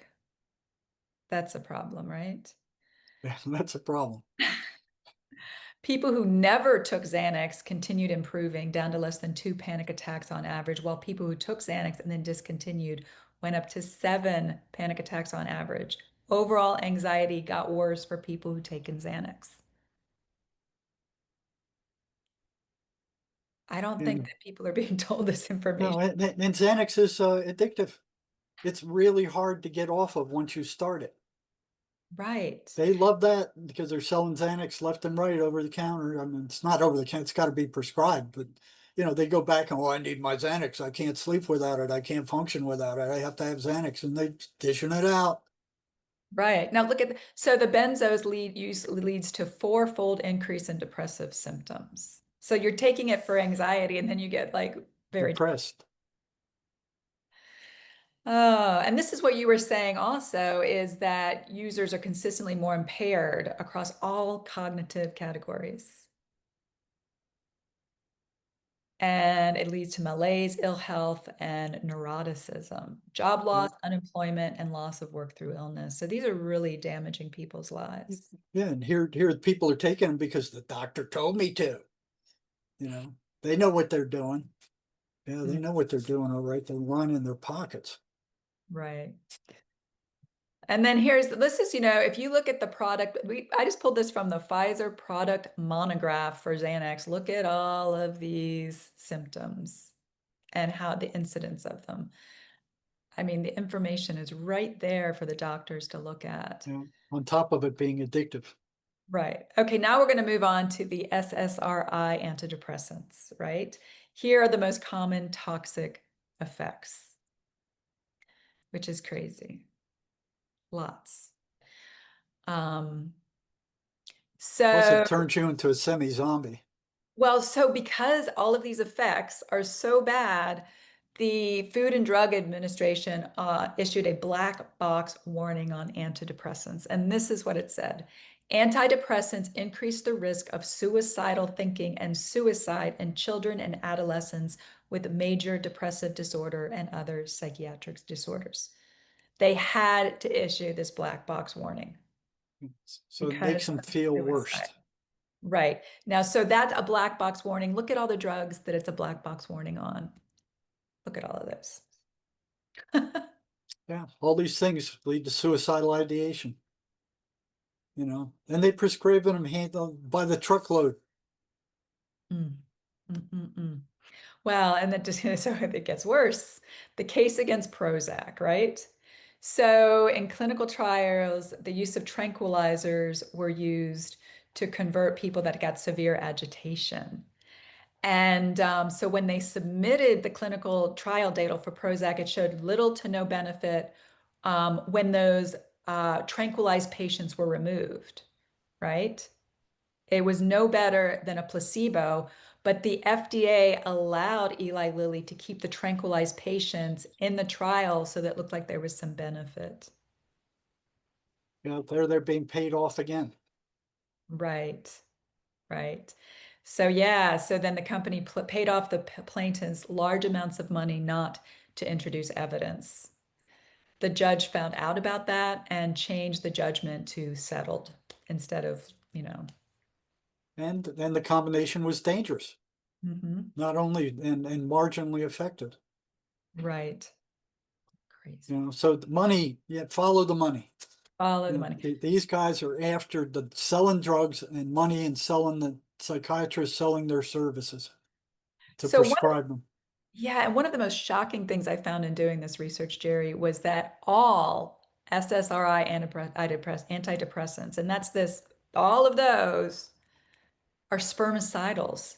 That's a problem, right? Yeah, that's a problem. People who never took Xanax continued improving down to less than 2 panic attacks on average, while people who took Xanax and then discontinued went up to 7 panic attacks on average. Overall anxiety got worse for people who'd taken Xanax. I don't think And that people are being told this information. no, and Xanax is addictive. It's really hard to get off of once you start it. Right. They love that because they're selling Xanax left and right over the counter. I mean, it's not over the counter, it's got to be prescribed, but they go back and, oh, I need my Xanax. I can't sleep without it. I can't function without it. I have to have Xanax, and they dishing it out. Right. Now look at so the benzos leads to 4-fold increase in depressive symptoms. So you're taking it for anxiety and then you get like very Depressed. Oh, and this is what you were saying also is that users are consistently more impaired across all cognitive categories. And it leads to malaise, ill health, and neuroticism, job Yeah, loss, unemployment, and loss of work through illness. So these are really damaging people's lives. yeah, and here people are taking them because the doctor told me to. They know what they're doing. Yeah, they Mm, know what they're doing, all right. They're lining their pockets. right. And then this is, if you look at the product, I just pulled this from the Pfizer product monograph for Xanax. Look at all of these symptoms and how the incidence of them. I mean, the information is right there for the doctors to look at. On top of it being addictive. Right. Okay, now we're going to move on to the SSRI antidepressants, right? Here are the most common toxic effects, which is crazy. Lots. Um, Plus, it so turns you into a semi-zombie. Well, so because all of these effects are so bad, the Food and Drug Administration issued a black box warning on antidepressants. And this is what it said. Antidepressants increase the risk of suicidal thinking and suicide in children and adolescents with major depressive disorder and other psychiatric disorders. They had to issue this black box warning So it makes because them of feel suicide. worse. Right. Now, so that's a black box warning. Look at all the drugs that it's a black box warning on. Look at all of those. Yeah, all these things lead to suicidal ideation. And they prescribe them by the truckload. Mm. Mm, mm, mm. Well, and that just so it gets worse. The case against Prozac, right? So in clinical trials, the use of tranquilizers were used to convert people that got severe agitation. And so when they submitted the clinical trial data for Prozac, it showed little to no benefit when those tranquilized patients were removed, right? It was no better than a placebo, but the FDA allowed Eli Lilly to keep the tranquilized patients in the trial so that it looked like there was some benefit. They're being paid off again. Right, right. So yeah, so then the company paid off the plaintiffs large amounts of money not to introduce evidence. The judge found out about that and changed the judgment to settled instead of, And the combination was dangerous, mhm. not only and marginally effective. Right. Crazy. So the money, follow the money. Follow the money. These guys are after the selling drugs and money and selling the psychiatrists selling their services to So prescribe them. yeah, and one of the most shocking things I found in doing this research, Jerry, was that all SSRI antidepressants, and that's all of those are spermicidals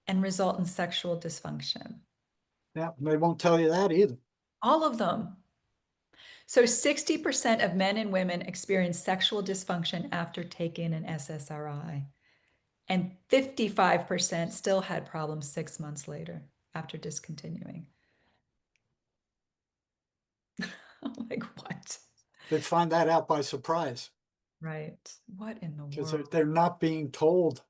and result in sexual dysfunction. Yeah, they won't tell you that either. All of them. So 60% of men and women experience sexual dysfunction after taking an SSRI, and 55% still had problems 6 months later after discontinuing. I'm like, what? They find that out by surprise Right. What in the because world? they're not being told.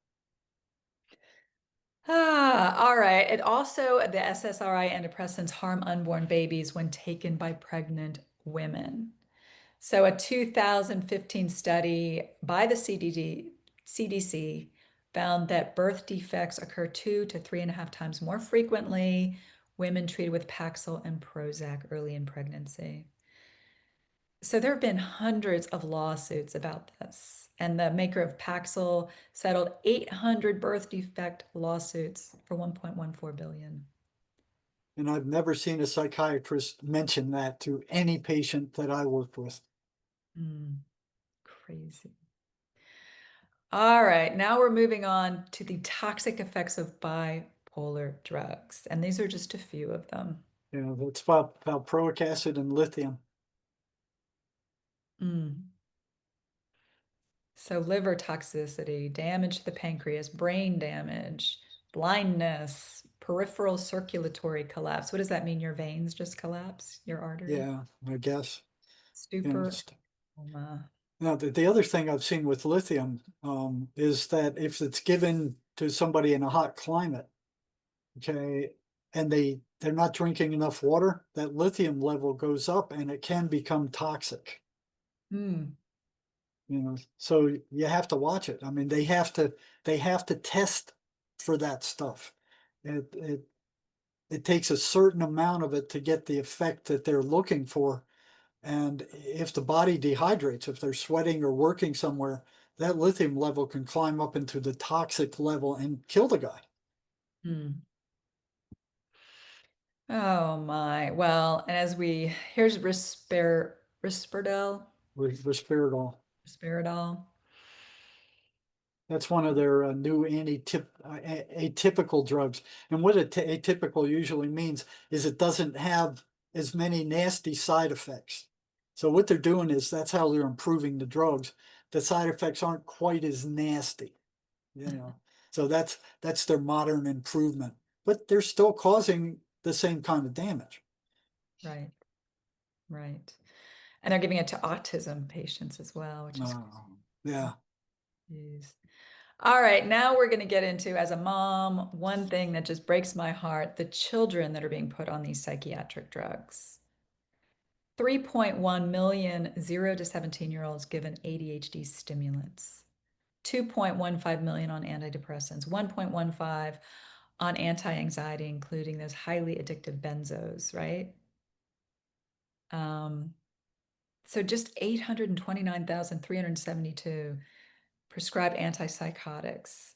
All right. It also, the SSRI antidepressants harm unborn babies when taken by pregnant women. So, a 2015 study by the CDC found that birth defects occur 2 to 3.5 times more frequently women treated with Paxil and Prozac early in pregnancy. So, there have been hundreds of lawsuits about this, and the maker of Paxil settled 800 birth defect lawsuits for 1.14 billion. And I've never seen a psychiatrist mention that to any patient that I worked with. Crazy. All right, now we're moving on to the toxic effects of bipolar drugs. And these are just a few of them. You know, it's valproic acid and lithium. Mm. So, liver toxicity, damage to the pancreas, brain damage, blindness, peripheral circulatory collapse. What does that mean? Your veins just collapse? Your artery? Yeah, I guess. You know, Stupor. Coma. now the other thing I've seen with lithium is that if it's given to somebody in a hot climate, okay, and they're not drinking enough water, that lithium level goes up and it can become toxic. Mm. You know, so you have to watch it. I mean, they have to test for that stuff. It takes a certain amount of it to get the effect that they're looking for. And if the body dehydrates, if they're sweating or working somewhere, that lithium level can climb up into the toxic level and kill the guy. Mm. Oh my. Well, and here's Risperdal. Risperidol. Risperidol. That's one of their new atypical drugs. And what atypical usually means is it doesn't have as many nasty side effects. So what they're doing is that's how they're improving the drugs. The side effects aren't quite as nasty, you know. So that's their modern improvement. But they're still causing the same kind of damage. Right, right. And they're giving it to autism patients as well, which is Yeah. jeez. All right, now we're going to get into, as a mom, one thing that just breaks my heart, the children that are being put on these psychiatric drugs. 3.1 million 0 to 17-year-olds given ADHD stimulants. 2.15 million on antidepressants, 1.15 on anti-anxiety, including those highly addictive benzos, right? So just 829,372 prescribed antipsychotics.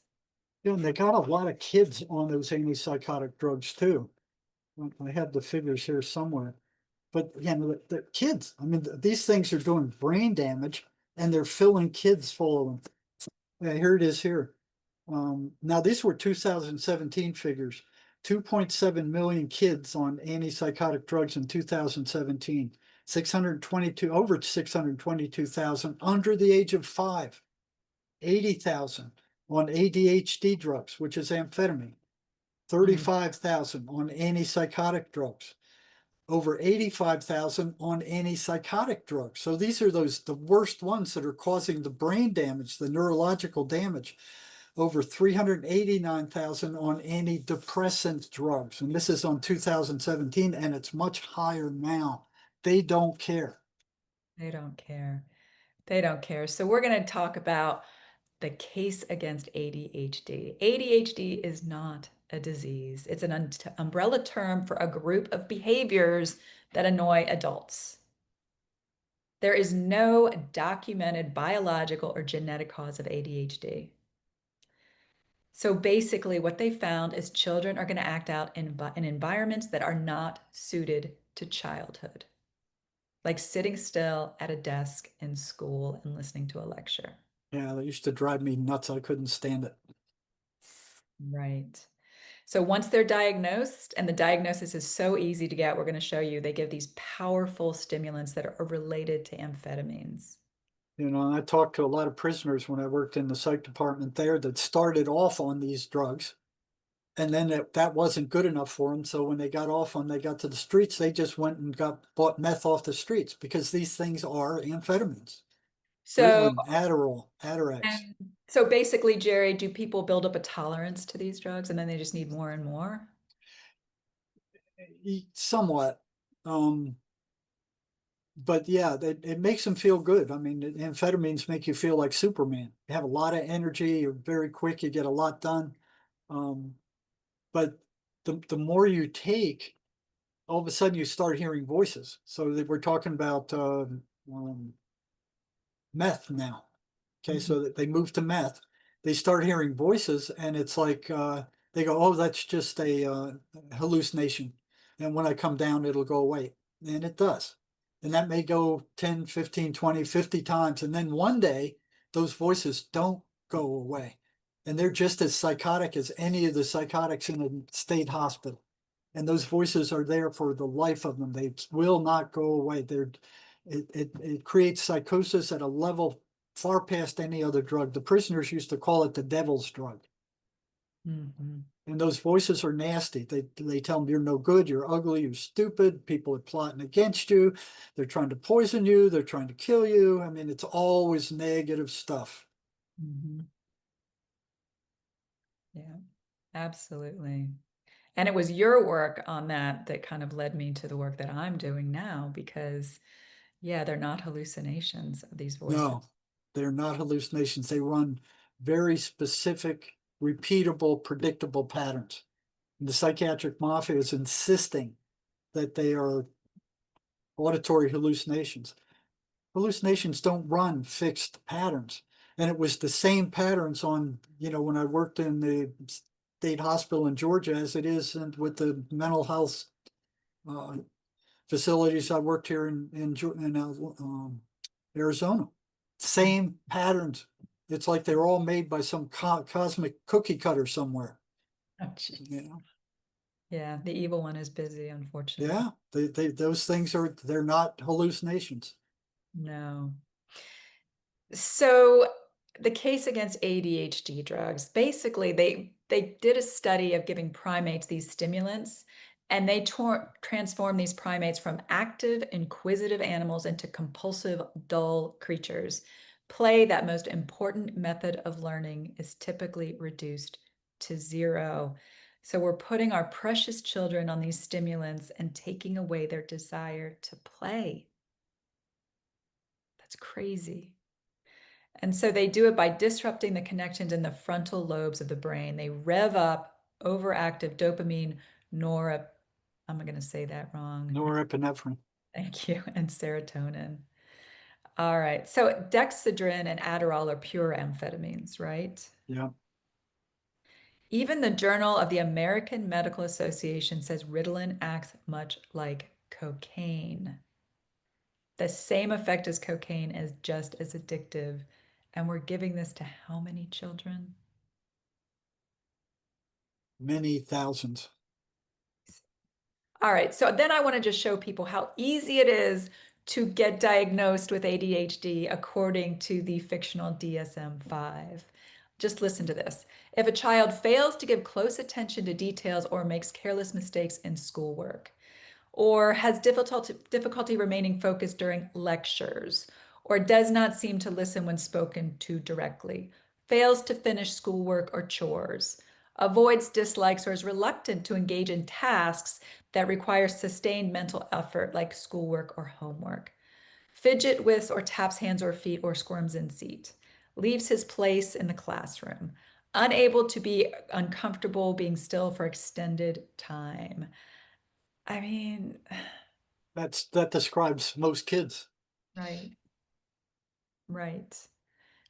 You know, and they got a lot of kids on those antipsychotic drugs too. I have the figures here somewhere. But again, the kids, I mean, these things are doing brain damage and they're filling kids full of them. Yeah, here it is here. Now, these were 2017 figures. 2.7 million kids on antipsychotic drugs in 2017. 622, over 622,000 under the age of 5. 80,000 on ADHD drugs, which is amphetamine. 35,000 on antipsychotic drugs. Over 85,000 on antipsychotic drugs. So these are the worst ones that are causing the brain damage, the neurological damage. Over 389,000 on antidepressant drugs. And this is on 2017, and it's much higher now. They don't care. They don't care. They don't care. So we're going to talk about the case against ADHD. ADHD is not a disease. It's an umbrella term for a group of behaviors that annoy adults. There is no documented biological or genetic cause of ADHD. So basically, what they found is children are going to act out in environments that are not suited to childhood, like sitting still at a desk in school and listening to a lecture. Yeah, that used to drive me nuts. I couldn't stand it. Right. So once they're diagnosed, and the diagnosis is so easy to get, we're going to show you, they give these powerful stimulants that are related to amphetamines. You know, and I talked to a lot of prisoners when I worked in the psych department there that started off on these drugs. And then that wasn't good enough for them. So when they got off, when they got to the streets, they just went and bought meth off the streets because these things are amphetamines. So, Ritalin, Adderall, Atarax. and so basically, Jerry, do people build up a tolerance to these drugs and then they just need more and more? Somewhat. Um, but yeah, it makes them feel good. I mean, amphetamines make you feel like Superman. You have a lot of energy, you're very quick, you get a lot done. Um, but the more you take, all of a sudden you start hearing voices. So that we're talking about um, meth now. Okay, Mhm. so that they move to meth, they start hearing voices, and it's like they go, "Oh, that's just a hallucination." And when I come down, it'll go away, and it does. And that may go 10, 15, 20, 50 times, and then one day those voices don't go away, and they're just as psychotic as any of the psychotics in a state hospital. And those voices are there for the life of them. They will not go away. It creates psychosis at a level far past any other drug. The prisoners used to call it the devil's drug. Mhm. And those voices are nasty. They tell them you're no good, you're ugly, you're stupid, people are plotting against you, they're trying to poison you, they're trying to kill you. I mean, it's always negative stuff. Mhm. Yeah, absolutely. And it was your work on that that kind of led me to the work that I'm doing now because, yeah, they're not hallucinations of these voices. No, they're not hallucinations. They run very specific, repeatable, predictable patterns. The psychiatric mafia is insisting that they are auditory hallucinations. Hallucinations don't run fixed patterns. And it was the same patterns on, when I worked in the state hospital in Georgia as it is with the mental health uh, facilities I worked here in Arizona. Same patterns. It's like they were all made by some cosmic cookie cutter somewhere. Oh, You jeez. know? Yeah, the evil one is busy, unfortunately. Yeah, those things they're not hallucinations. No. So the case against ADHD drugs, basically they did a study of giving primates these stimulants and they transformed these primates from active, inquisitive animals into compulsive, dull creatures. Play, that most important method of learning, is typically reduced to zero. So we're putting our precious children on these stimulants and taking away their desire to play. That's crazy. And so they do it by disrupting the connections in the frontal lobes of the brain. They rev up overactive dopamine, norep, I'm going to say that wrong. Norepinephrine. Thank you, and serotonin. All right. So dexedrine and Adderall are pure amphetamines, right? Yeah. Even the Journal of the American Medical Association says Ritalin acts much like cocaine. The same effect as cocaine is just as addictive. And we're giving this to how many children? Many thousands. All right, so then I want to just show people how easy it is to get diagnosed with ADHD according to the fictional DSM-5. Just listen to this. If a child fails to give close attention to details or makes careless mistakes in schoolwork, or has difficulty remaining focused during lectures, or does not seem to listen when spoken to directly, fails to finish schoolwork or chores, avoids dislikes or is reluctant to engage in tasks that require sustained mental effort like schoolwork or homework, fidget with or taps hands or feet or squirms in seat, leaves his place in the classroom, unable to be uncomfortable being still for extended time. I mean, That describes most kids. right, right.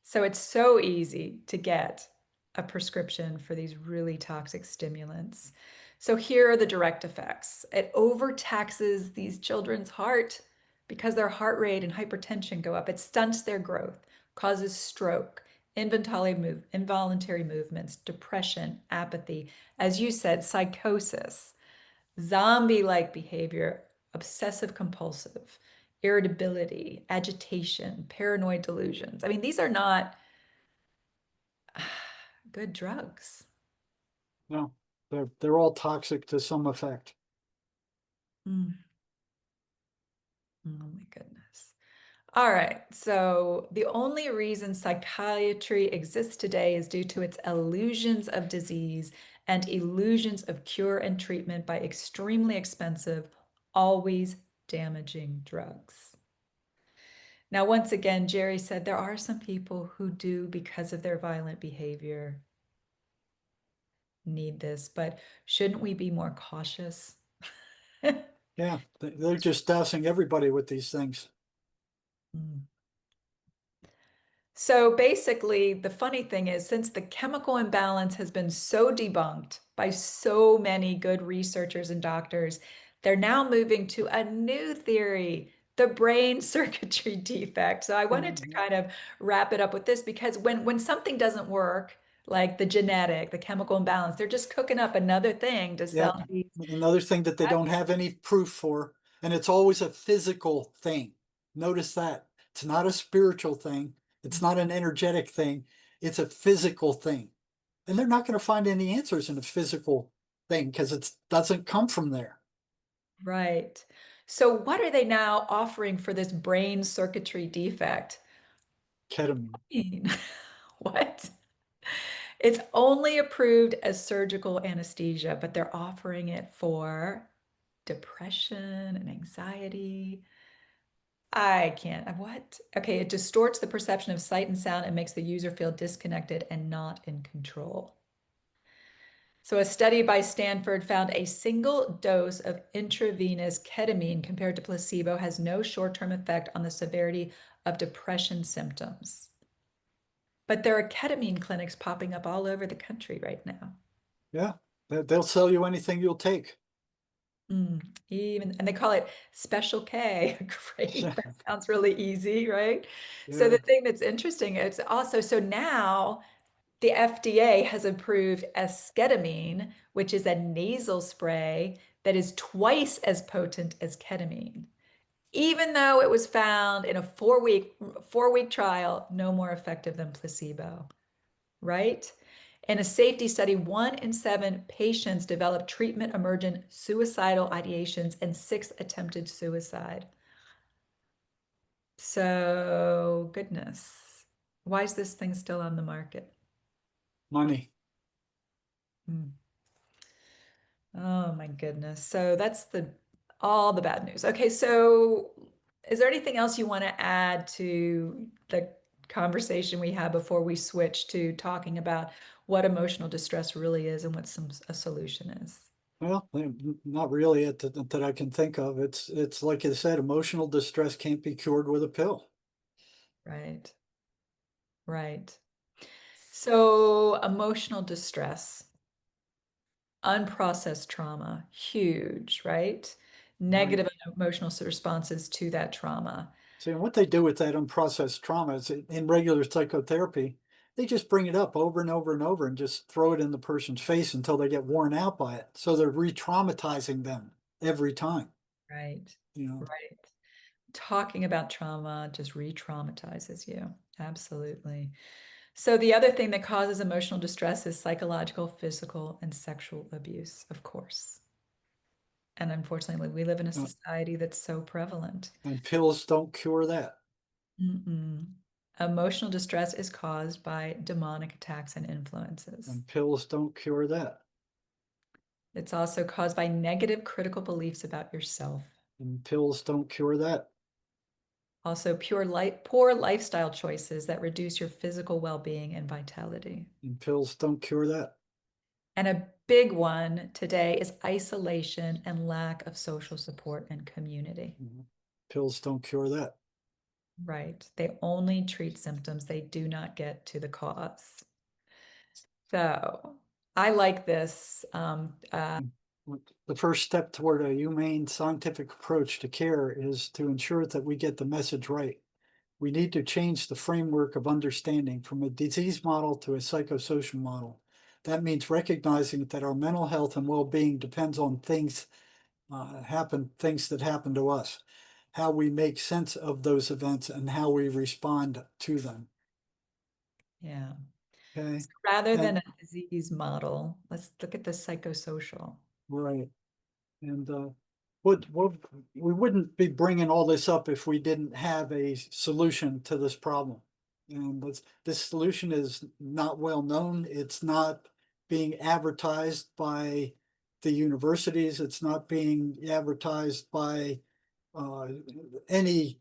So it's so easy to get a prescription for these really toxic stimulants. So here are the direct effects. It overtaxes these children's heart because their heart rate and hypertension go up. It stunts their growth, causes stroke, involuntary movements, depression, apathy, as you said, psychosis, zombie-like behavior, obsessive compulsive, irritability, agitation, paranoid delusions. I mean, these are not good drugs. No, they're all toxic to some effect. Mm. Oh my goodness. All right. So the only reason psychiatry exists today is due to its illusions of disease and illusions of cure and treatment by extremely expensive, always damaging drugs. Now, once again, Jerry said there are some people who do, because of their violent behavior, need this, but shouldn't we be more cautious? Yeah, they're just dousing everybody with these things. Mm. So basically, the funny thing is, since the chemical imbalance has been so debunked by so many good researchers and doctors, they're now moving to a new theory, the brain circuitry defect. So I wanted to Mhm. kind of wrap it up with this because when something doesn't work, like the genetic, the chemical imbalance, they're just cooking up another thing to Yeah, sell these. another thing that they don't have any proof for, and it's always a physical thing. Notice that. It's not a spiritual thing. It's not an energetic thing. It's a physical thing. And they're not going to find any answers in a physical thing because it doesn't come from there. Right. So what are they now offering for this brain circuitry defect? Ketamine. Mean? What? It's only approved as surgical anesthesia, but they're offering it for depression and anxiety. I can't. What? Okay, it distorts the perception of sight and sound and makes the user feel disconnected and not in control. So, a study by Stanford found a single dose of intravenous ketamine compared to placebo has no short-term effect on the severity of depression symptoms. But there are ketamine clinics popping up all over the country right now. Yeah, they'll sell you anything you'll take. Even and they call it Special K. Great. Yeah, That sounds really easy, right? So the yeah. thing that's interesting, it's also so now the FDA has approved esketamine, which is a nasal spray that is twice as potent as ketamine, even though it was found in a four week trial no more effective than placebo, right? In a safety study, 1 in 7 patients developed treatment emergent suicidal ideations and 6 attempted suicide. So, goodness, why is this thing still on the market? Money. Hmm. Oh my goodness. So that's the all the bad news. Okay, so is there anything else you want to add to the conversation we had before we switch to talking about what emotional distress really is and what a solution is? Well, not really that I can think of. It's like I said, emotional distress can't be cured with a pill. Right. Right. So emotional distress, unprocessed trauma, huge, right? Right. Negative emotional responses to that trauma. See, and what they do with that unprocessed trauma is in regular psychotherapy, they just bring it up over and over and over and just throw it in the person's face until they get worn out by it. So they're re-traumatizing them every time, Right. you know. Right. Talking about trauma just re-traumatizes you. Absolutely. So the other thing that causes emotional distress is psychological, physical, and sexual abuse, of course. And unfortunately, we live in a Uh, society that's so prevalent. and pills don't cure that. Mm-mm. Emotional distress is caused by demonic attacks and influences. And pills don't cure that. It's also caused by negative critical beliefs about yourself. And pills don't cure that. Also, poor lifestyle choices that reduce your physical well-being and vitality. And pills don't cure that. And a big one today is isolation and lack of social support and community. Mhm. Pills don't cure that. Right. They only treat symptoms, they do not get to the cause. So I like this. The first step toward a humane scientific approach to care is to ensure that we get the message right. We need to change the framework of understanding from a disease model to a psychosocial model. That means recognizing that our mental health and well-being depends on things that happen to us, how we make sense of those events and how we respond to them. Yeah. Okay. So rather than And a disease model, let's look at the psychosocial. right. And what we wouldn't be bringing all this up if we didn't have a solution to this problem. And this solution is not well known. It's not being advertised by the universities. It's not being advertised by uh, any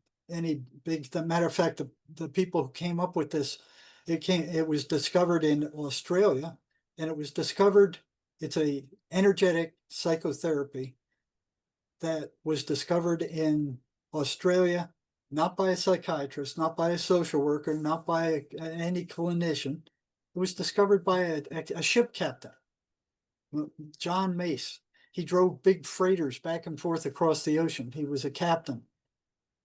big. The matter of fact, the people who came up with this, it was discovered in Australia, and it was discovered. It's a energetic psychotherapy that was discovered in Australia, not by a psychiatrist, not by a social worker, not by any clinician. It was discovered by a ship captain, John Mace. He drove big freighters back and forth across the ocean. He was a captain,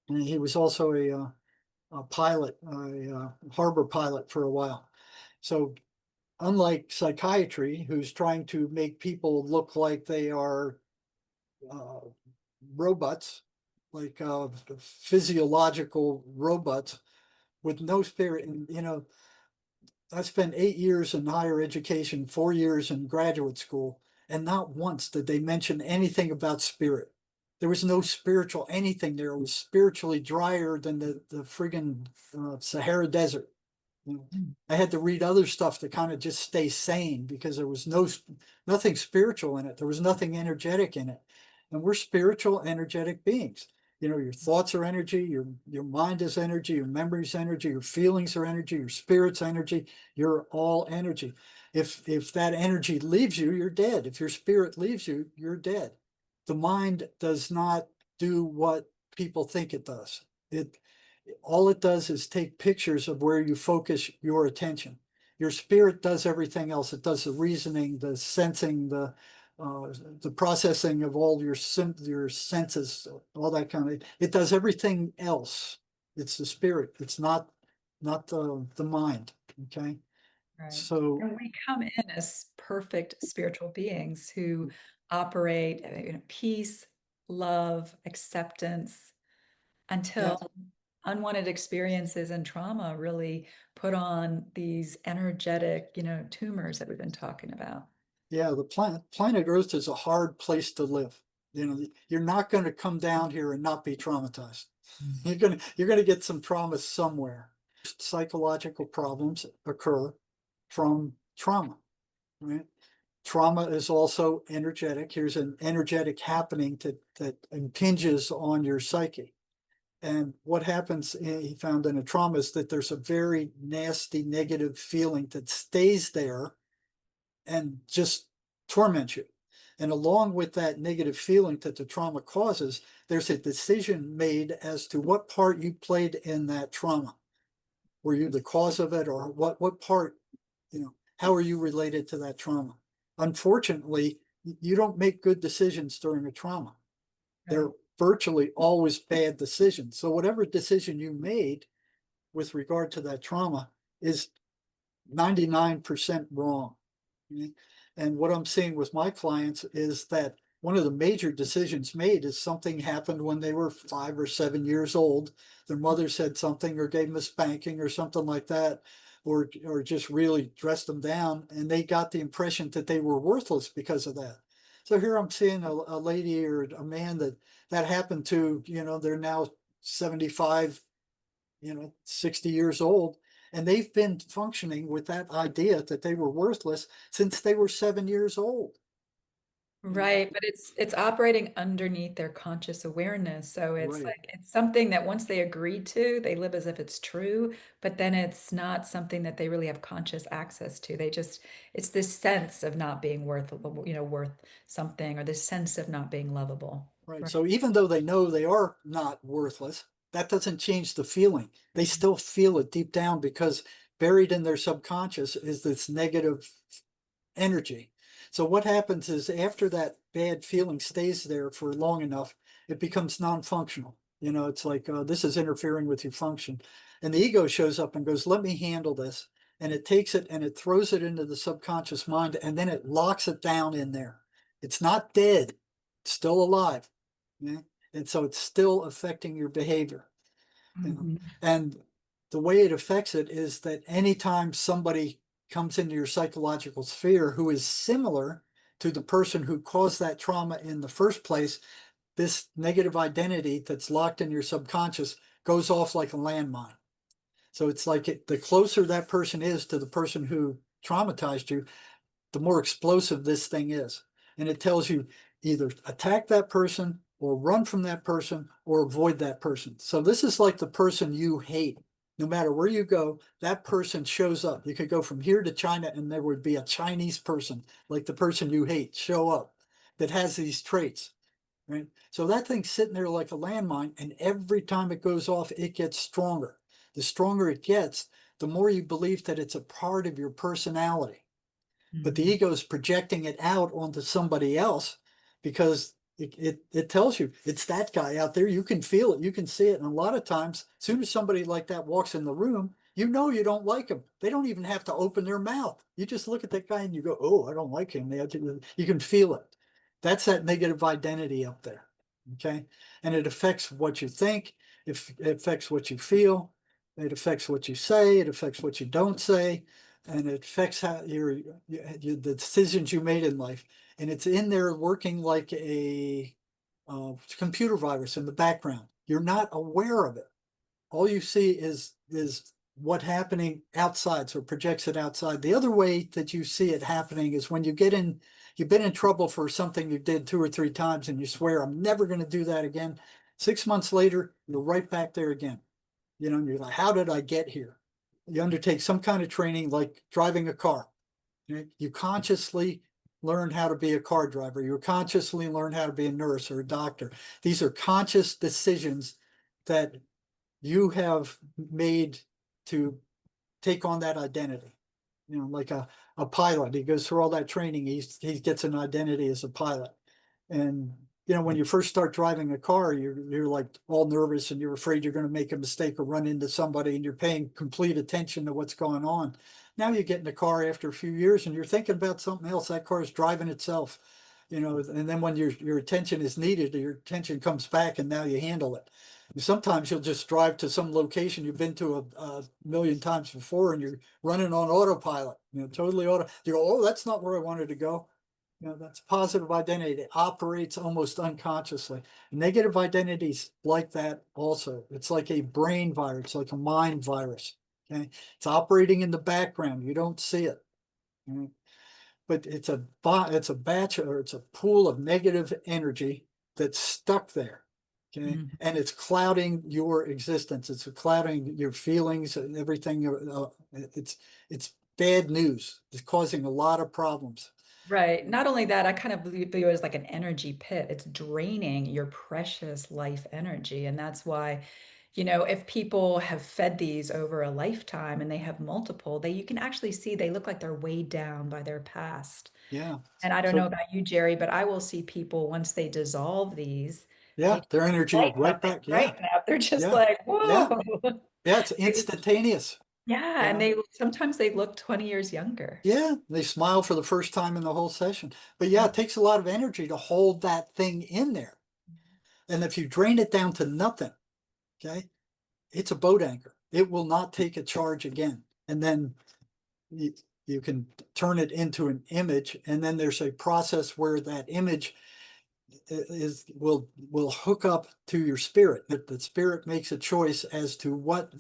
and he was also a pilot, a harbor pilot for a while. So unlike psychiatry, who's trying to make people look like they are uh, robots, like physiological robots with no spirit. And, I spent 8 years in higher education, 4 years in graduate school, and not once did they mention anything about spirit. There was no spiritual anything there. It was spiritually drier than the friggin' Sahara Desert. I had to read other stuff to kind of just stay sane because there was nothing spiritual in it. There was nothing energetic in it. And we're spiritual, energetic beings. Your thoughts are energy, your mind is energy, your memories energy, your feelings are energy, your spirit's energy. You're all energy. If that energy leaves you, you're dead. If your spirit leaves you, you're dead. The mind does not do what people think it does. All it does is take pictures of where you focus your attention. Your spirit does everything else. It does the reasoning, the sensing, the processing of all your senses, all that kind of. It does everything else. It's the spirit. It's not the mind. Okay, Right. so And we come in as perfect spiritual beings who operate in peace, love, acceptance yeah, until unwanted experiences and trauma really put on these energetic, tumors that we've been talking about. yeah. The planet Earth is a hard place to live. You're not going to come down here and not be traumatized. You're gonna get some trauma somewhere. Psychological problems occur from trauma, right? Trauma is also energetic. Here's an energetic happening that impinges on your psyche. And what happens, he found in a trauma, is that there's a very nasty negative feeling that stays there and just torments you. And along with that negative feeling that the trauma causes, there's a decision made as to what part you played in that trauma. Were you the cause of it, or what part, how are you related to that trauma? Unfortunately, you don't make good decisions during a trauma. They're Right. virtually always bad decisions. So whatever decision you made with regard to that trauma is 99% wrong. Okay? And what I'm seeing with my clients is that one of the major decisions made is something happened when they were 5 or 7 years old. Their mother said something or gave them a spanking or something like that, or just really dressed them down, and they got the impression that they were worthless because of that. So here I'm seeing a lady or a man that happened to, they're now 75, 60 years old, and they've been functioning with that idea that they were worthless since they were 7 years old. Right, but it's operating underneath their conscious awareness. So it's Right, like it's something that once they agree to, they live as if it's true, but then it's not something that they really have conscious access to. It's this sense of not being worth something, or this sense of not being lovable. right. Right. So even though they know they are not worthless, that doesn't change the feeling. They still feel it deep down because buried in their subconscious is this negative energy. So what happens is after that bad feeling stays there for long enough, it becomes non-functional. It's like, this is interfering with your function. And the ego shows up and goes, let me handle this. And it takes it and it throws it into the subconscious mind, and then it locks it down in there. It's not dead, it's still alive. Yeah? And so it's still affecting your behavior. Mhm. And the way it affects it is that anytime somebody comes into your psychological sphere who is similar to the person who caused that trauma in the first place, this negative identity that's locked in your subconscious goes off like a landmine. So it's like the closer that person is to the person who traumatized you, the more explosive this thing is. And it tells you either attack that person or run from that person or avoid that person. So this is like the person you hate. No matter where you go, that person shows up. You could go from here to China and there would be a Chinese person, like the person you hate, show up that has these traits. Right? So that thing's sitting there like a landmine, and every time it goes off, it gets stronger. The stronger it gets, the more you believe that it's a part of your personality. But the Mhm. ego is projecting it out onto somebody else because it tells you it's that guy out there. You can feel it, you can see it. And a lot of times, as soon as somebody like that walks in the room, you know you don't like him. They don't even have to open their mouth. You just look at that guy and you go, oh, I don't like him. You can feel it. That's that negative identity up there. Okay. And it affects what you think, it affects what you feel, it affects what you say, it affects what you don't say, and it affects how the decisions you made in life. And it's in there working like a computer virus in the background. You're not aware of it. All you see is what happening outside, so it projects it outside. The other way that you see it happening is when you've been in trouble for something you did 2 or 3 times and you swear, I'm never going to do that again. 6 months later, you're right back there again. And you're like, how did I get here? You undertake some kind of training like driving a car. Right? You consciously learn how to be a car driver. You consciously learn how to be a nurse or a doctor. These are conscious decisions that you have made to take on that identity. Like a pilot, he goes through all that training, he gets an identity as a pilot. And when you first start driving a car, you're like all nervous and you're afraid you're going to make a mistake or run into somebody, and you're paying complete attention to what's going on. Now you get in the car after a few years and you're thinking about something else. That car is driving itself. And then when your attention is needed, your attention comes back and now you handle it. Sometimes you'll just drive to some location you've been to a million times before and you're running on autopilot, totally auto. You go, oh, that's not where I wanted to go. That's positive identity. It operates almost unconsciously. Negative identities like that also. It's like a brain virus, like a mind virus. Okay. It's operating in the background. You don't see it. Okay? But it's a batch, or it's a pool of negative energy that's stuck there. Okay. Mhm. And it's clouding your existence. It's clouding your feelings and everything. It's bad news. It's causing a lot of problems. Right. Not only that, I kind of view it as like an energy pit. It's draining your precious life energy. And that's why, if people have fed these over a lifetime and they have multiple, you can actually see they look like they're weighed down by their past. Yeah. And I don't know So about you, Jerry, but I will see people once they dissolve these, yeah, they their energy lighten right up, they back. Yeah. brighten up. They're just Yeah. like, Yeah. whoa. Yeah. It's instantaneous. Yeah, and Yeah. sometimes they look 20 years younger. Yeah. They smile for the first time in the whole session. But yeah, it takes a lot of energy to hold that thing in there. And if you drain it down to nothing, okay, it's a boat anchor. It will not take a charge again. And then you, you can turn it into an image. And then there's a process where that image will hook up to your spirit. The spirit makes a choice as to what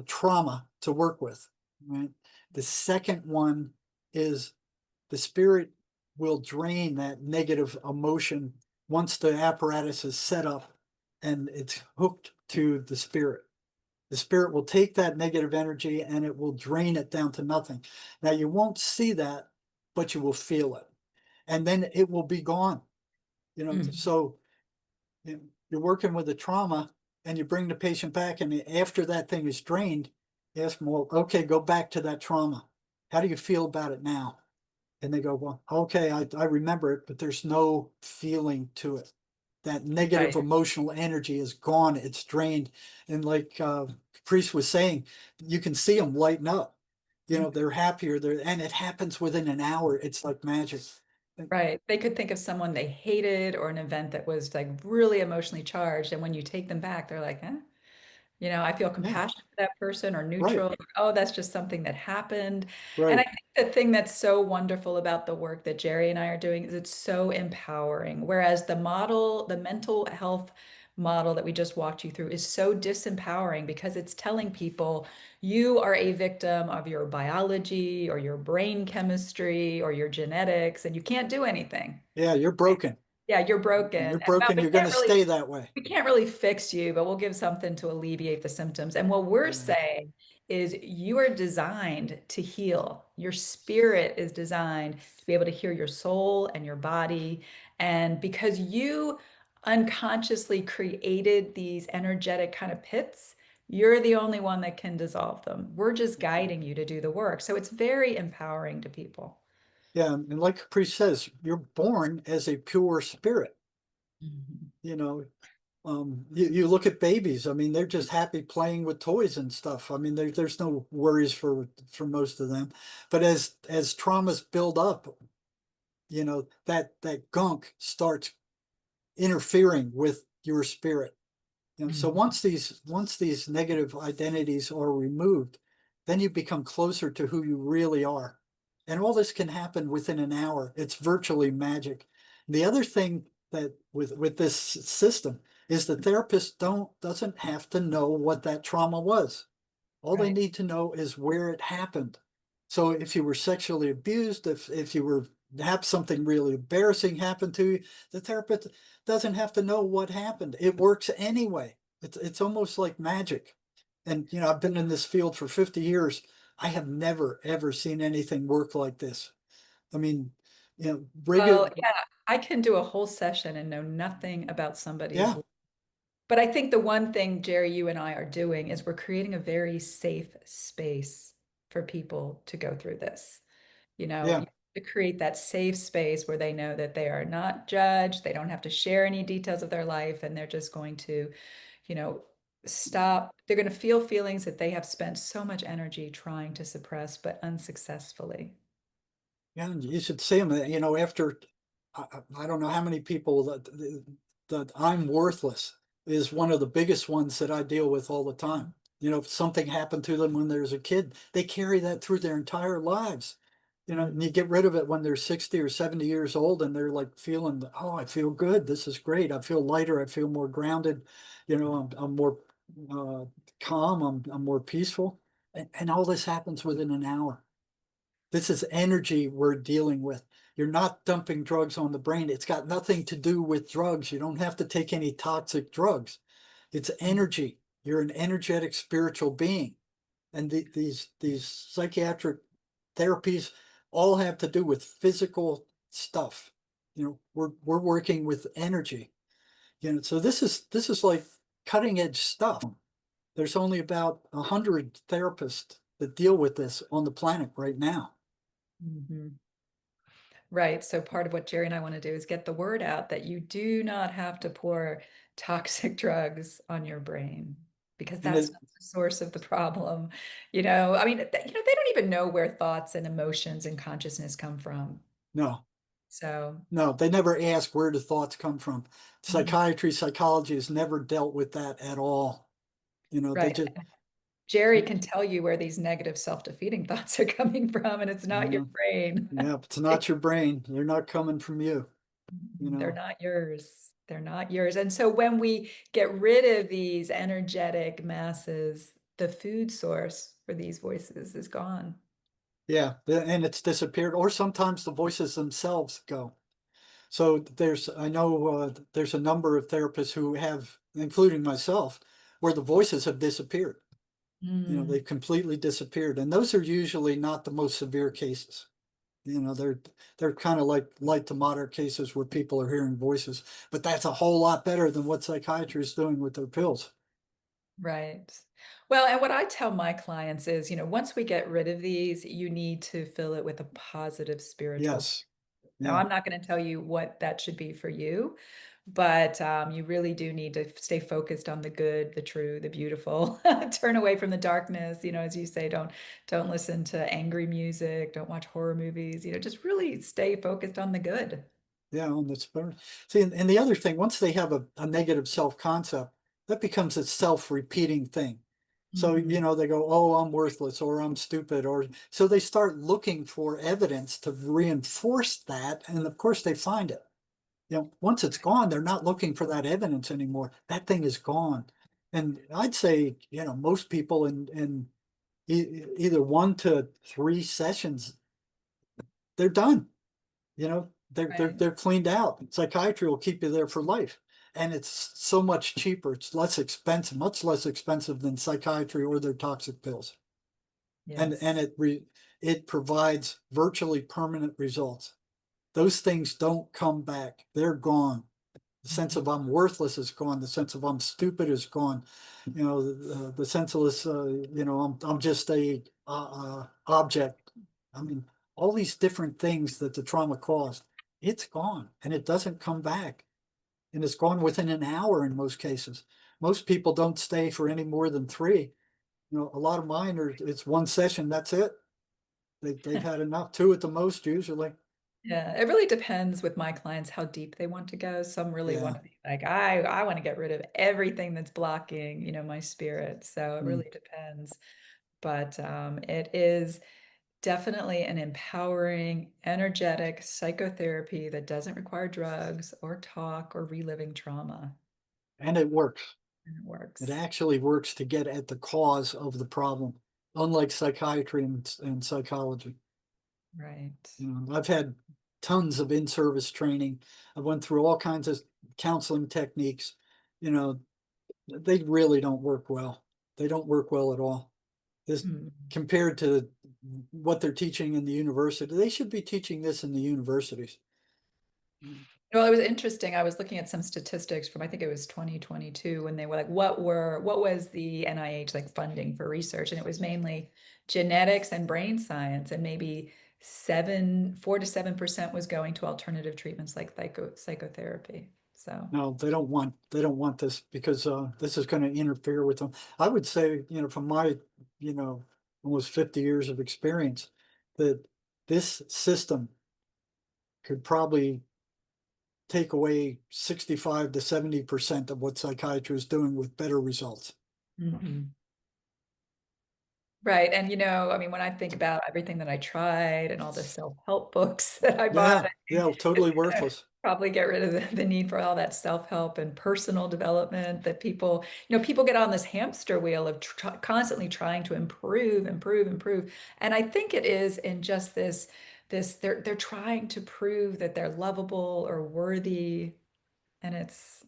trauma to work with. Right. The second one is the spirit will drain that negative emotion once the apparatus is set up and it's hooked to the spirit. The spirit will take that negative energy and it will drain it down to nothing. Now, you won't see that, but you will feel it. And then it will be gone. Mhm. So you're working with a trauma and you bring the patient back, and after that thing is drained, you ask them, well, okay, go back to that trauma. How do you feel about it now? And they go, well, okay, I remember it, but there's no feeling to it. That negative Right. emotional energy is gone. It's drained. And like Caprice was saying, you can see them lighten up. You know, they're happier. And it happens within an hour. It's like magic. Right. They could think of someone they hated or an event that was like really emotionally charged. And when you take them back, they're like, eh, I feel Yeah, compassion for that person or right, neutral. Oh, that's just something that happened. And I right. think the thing that's so wonderful about the work that Jerry and I are doing is it's so empowering. Whereas the mental health model that we just walked you through is so disempowering because it's telling people you are a victim of your biology or your brain chemistry or your genetics and you can't do anything. Yeah, you're broken. Yeah, you're And broken. you're But broken. You're going to stay that way. we can't really fix you, but we'll give something to alleviate the symptoms. And what we're Yeah. saying is you are designed to heal. Your spirit is designed to be able to heal your soul and your body. And because you unconsciously created these energetic kind of pits, you're the only one that can dissolve them. We're just guiding you to do the work. So it's very empowering to people. Yeah. And like Caprice says, you're born as a pure spirit. Mhm. You know, you look at babies. I mean, they're just happy playing with toys and stuff. I mean, there's no worries for most of them. But as traumas build up, that gunk starts interfering with your spirit. So Mhm. once these negative identities are removed, then you become closer to who you really are. And all this can happen within an hour. It's virtually magic. The other thing that with this system is the therapist doesn't have to know what that trauma was. All they Right. need to know is where it happened. So if you were sexually abused, if you were have something really embarrassing happen to you, the therapist doesn't have to know what happened. It works anyway. It's almost like magic. And I've been in this field for 50 years. I have never ever seen anything work like this. I mean, regular, Well, yeah, I can do a whole session and know nothing about somebody's. yeah, But I think the one thing, Jerry, you and I are doing is we're creating a very safe space for people to go through this. yeah. To create that safe space where they know that they are not judged, they don't have to share any details of their life, and they're just going to, you know, stop. They're going to feel feelings that they have spent so much energy trying to suppress, but unsuccessfully. Yeah, and you should see them. After I don't know how many people that I'm worthless is one of the biggest ones that I deal with all the time. If something happened to them when they was a kid, they carry that through their entire lives. And you get rid of it when they're 60 or 70 years old and they're like feeling, oh, I feel good. This is great. I feel lighter. I feel more grounded. I'm more uh, calm. I'm more peaceful. And all this happens within an hour. This is energy we're dealing with. You're not dumping drugs on the brain. It's got nothing to do with drugs. You don't have to take any toxic drugs. It's energy. You're an energetic spiritual being. And these psychiatric therapies all have to do with physical stuff. We're working with energy. So this is like cutting edge stuff. There's only about 100 therapists that deal with this on the planet right now. Mhm. Right. So part of what Jerry and I want to do is get the word out that you do not have to pour toxic drugs on your brain because And that's not the source of the problem. I mean, they don't even know where thoughts and emotions and consciousness come from. no, So, no, they never ask where the thoughts come from. mhm. Psychiatry, psychology has never dealt with that at all. They Right. just, Jerry can tell you where these negative self-defeating thoughts are coming from, and it's not your yeah, brain. yeah, it's not your brain. They're not coming from you, you They're know. not yours. They're not yours. And so when we get rid of these energetic masses, the food source for these voices is gone. Yeah, and it's disappeared. Or sometimes the voices themselves go. So I know there's a number of therapists who have, including myself, where the voices have disappeared. Mm, They've completely disappeared. And those are usually not the most severe cases. They're kind of like light to moderate cases where people are hearing voices, but that's a whole lot better than what psychiatry is doing with their pills. right. Well, and what I tell my clients is, once we get rid of these, you need to fill it with a positive spiritual. Yes. Now, Yeah. I'm not going to tell you what that should be for you, but you really do need to stay focused on the good, the true, the beautiful. Turn away from the darkness, as you say, don't listen to angry music, don't watch horror movies, just really stay focused on the good. Yeah, and it's better. See, and the other thing, once they have a negative self-concept, that becomes a self-repeating thing. So, Mhm. they go, oh, I'm worthless or I'm stupid. Or so they start looking for evidence to reinforce that. And of course, they find it. Once it's gone, they're not looking for that evidence anymore. That thing is gone. And I'd say, most people in either 1 to 3 sessions, they're done. Right. They're cleaned out. Psychiatry will keep you there for life, and it's so much cheaper. It's less expensive, much less expensive than psychiatry or their toxic pills, and Yes. it provides virtually permanent results. Those things don't come back. They're gone. The sense of Mhm. I'm worthless is gone. The sense of I'm stupid is gone. The senseless, I'm just a object. I mean, all these different things that the trauma caused, it's gone and it doesn't come back. And it's gone within an hour in most cases. Most people don't stay for any more than 3. A lot of mine are, it's 1 session, that's it. They've had enough, 2 at the most usually. Yeah, it really depends with my clients how deep they want to go. Some really want Yeah. to be like, I want to get rid of everything that's blocking, my spirit. So it Mm. really depends. But it is definitely an empowering, energetic psychotherapy that doesn't require drugs or talk or reliving trauma. And it works. And it It works. actually works to get at the cause of the problem, unlike psychiatry and psychology. Right. I've had tons of in-service training. I went through all kinds of counseling techniques. You know, they really don't work well. They don't work well at all. This Mm. compared to what they're teaching in the university. They should be teaching this in the universities. Mm. Well, it was interesting. I was looking at some statistics from I think it was 2022 when they were like, what was the NIH like funding for research? And it was mainly genetics and brain science, and maybe 4 to 7% was going to alternative treatments like psychotherapy. So, No, they don't want this because this is going to interfere with them. I would say, from my, you know, almost 50 years of experience, that this system could probably take away 65 to 70% of what psychiatry is doing with better results. mhm. Right. And I mean, when I think about everything that I tried and all the self-help books that I bought, Yeah, yeah, it's totally gonna worthless. probably get rid of the need for all that self-help and personal development that people get on this hamster wheel of constantly trying to improve, improve, improve. And I think it is in just this they're trying to prove that they're lovable or worthy. And it's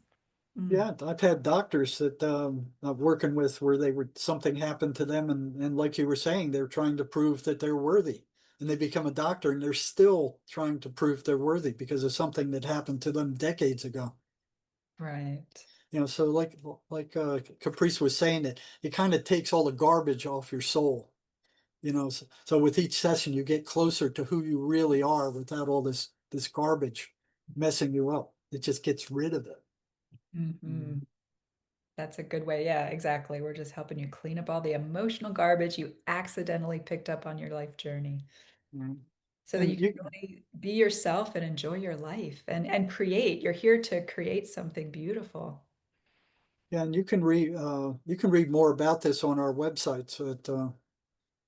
mm, Yeah, I've had doctors that I'm working with where something happened to them, and like you were saying, they're trying to prove that they're worthy, and they become a doctor, and they're still trying to prove they're worthy because of something that happened to them decades ago. right. So like Caprice was saying, it kind of takes all the garbage off your soul. So with each session, you get closer to who you really are without all this garbage messing you up. It just gets rid of it. Hmm. Mm. That's a good way. Yeah, exactly. We're just helping you clean up all the emotional garbage you accidentally picked up on your life journey Mm. so that you And can really be yourself and enjoy your life and create. You're here to create something beautiful. yeah, and you can read more about this on our website. So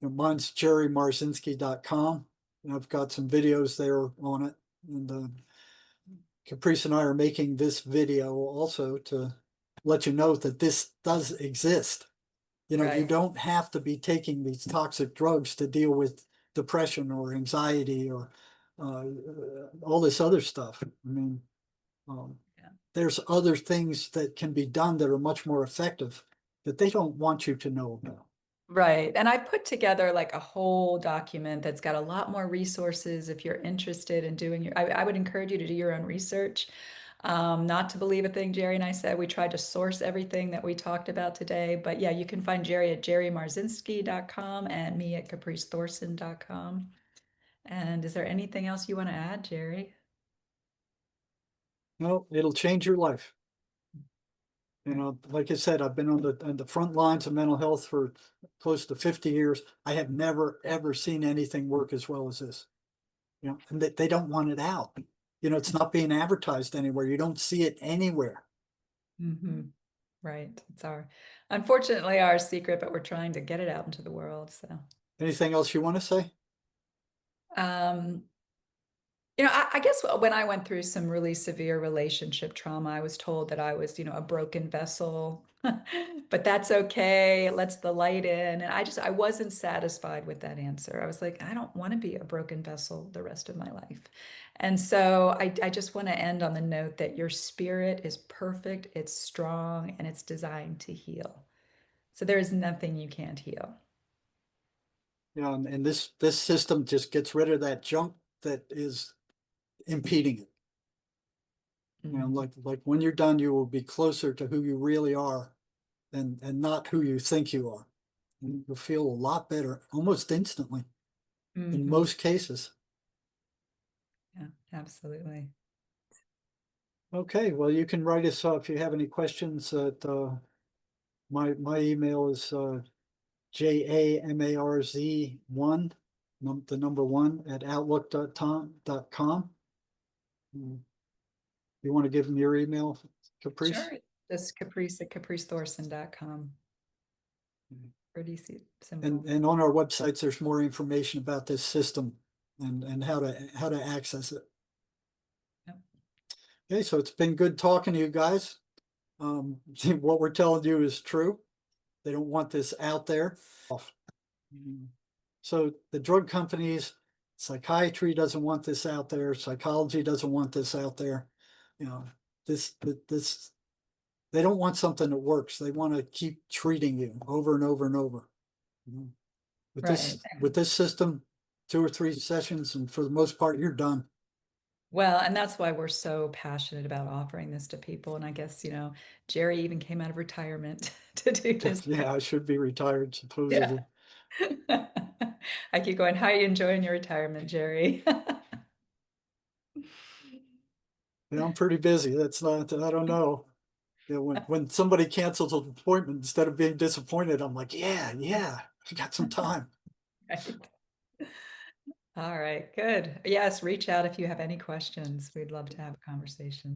mine's jerrymarzinsky.com. And I've got some videos there on it. And Caprice and I are making this video also to let you know that this does exist. You Right. don't have to be taking these toxic drugs to deal with depression or anxiety or all this other stuff. I mean, um, Yeah. there's other things that can be done that are much more effective that they don't want you to know about. Right. And I put together like a whole document that's got a lot more resources if you're interested in doing I would encourage you to do your own research. Not to believe a thing Jerry and I said. We tried to source everything that we talked about today. But yeah, you can find Jerry at jerrymarzinsky.com and me at capricethorsen.com. And is there anything else you want to add, Jerry? No, it'll change your life. You know, like I said, I've been on the front lines of mental health for close to 50 years. I have never, ever seen anything work as well as this. You know, and they don't want it out. You know, it's not being advertised anywhere. You don't see it anywhere. Mm-hmm. Right. It's unfortunately our secret, but we're trying to get it out into the world. So, Anything else you want to say? um, I guess when I went through some really severe relationship trauma, I was told that I was, a broken vessel, but that's okay. It lets the light in. And I wasn't satisfied with that answer. I was like, I don't want to be a broken vessel the rest of my life. And so I just want to end on the note that your spirit is perfect, it's strong, and it's designed to heal. So there is nothing you can't heal. You know, and this system just gets rid of that junk that is impeding it. You know, Mhm. like when you're done, you will be closer to who you really are and not who you think you are. And you'll feel a lot better almost instantly in Mhm. most cases. Yeah, absolutely. Okay, well, you can write us if you have any questions. My email is JAMARZ1, the number one at outlook.com. You want to give them your email, Caprice? Sure. Just Caprice at capricethorsen.com. Pretty simple. And on our websites, there's more information about this system and how to access it. Yep. Okay, so it's been good talking to you guys. What we're telling you is true. They don't want this out there. So the drug companies, psychiatry doesn't want this out there. Psychology doesn't want this out there. You know, this they don't want something that works. They want to keep treating you over and over and over. You know, Right. with this system, 2 or 3 sessions, and for the most part, you're done. Well, and that's why we're so passionate about offering this to people. And I guess, Jerry even came out of retirement to do this. Yeah, I should be retired, Yeah. supposedly. I keep going, how are you enjoying your retirement, Jerry? Yeah, I'm pretty busy. That's not, I don't know. You know, when somebody cancels an appointment, instead of being disappointed, I'm like, yeah, I got some time. Right. All right, good. Yes, reach out if you have any questions. We'd love to have a conversation.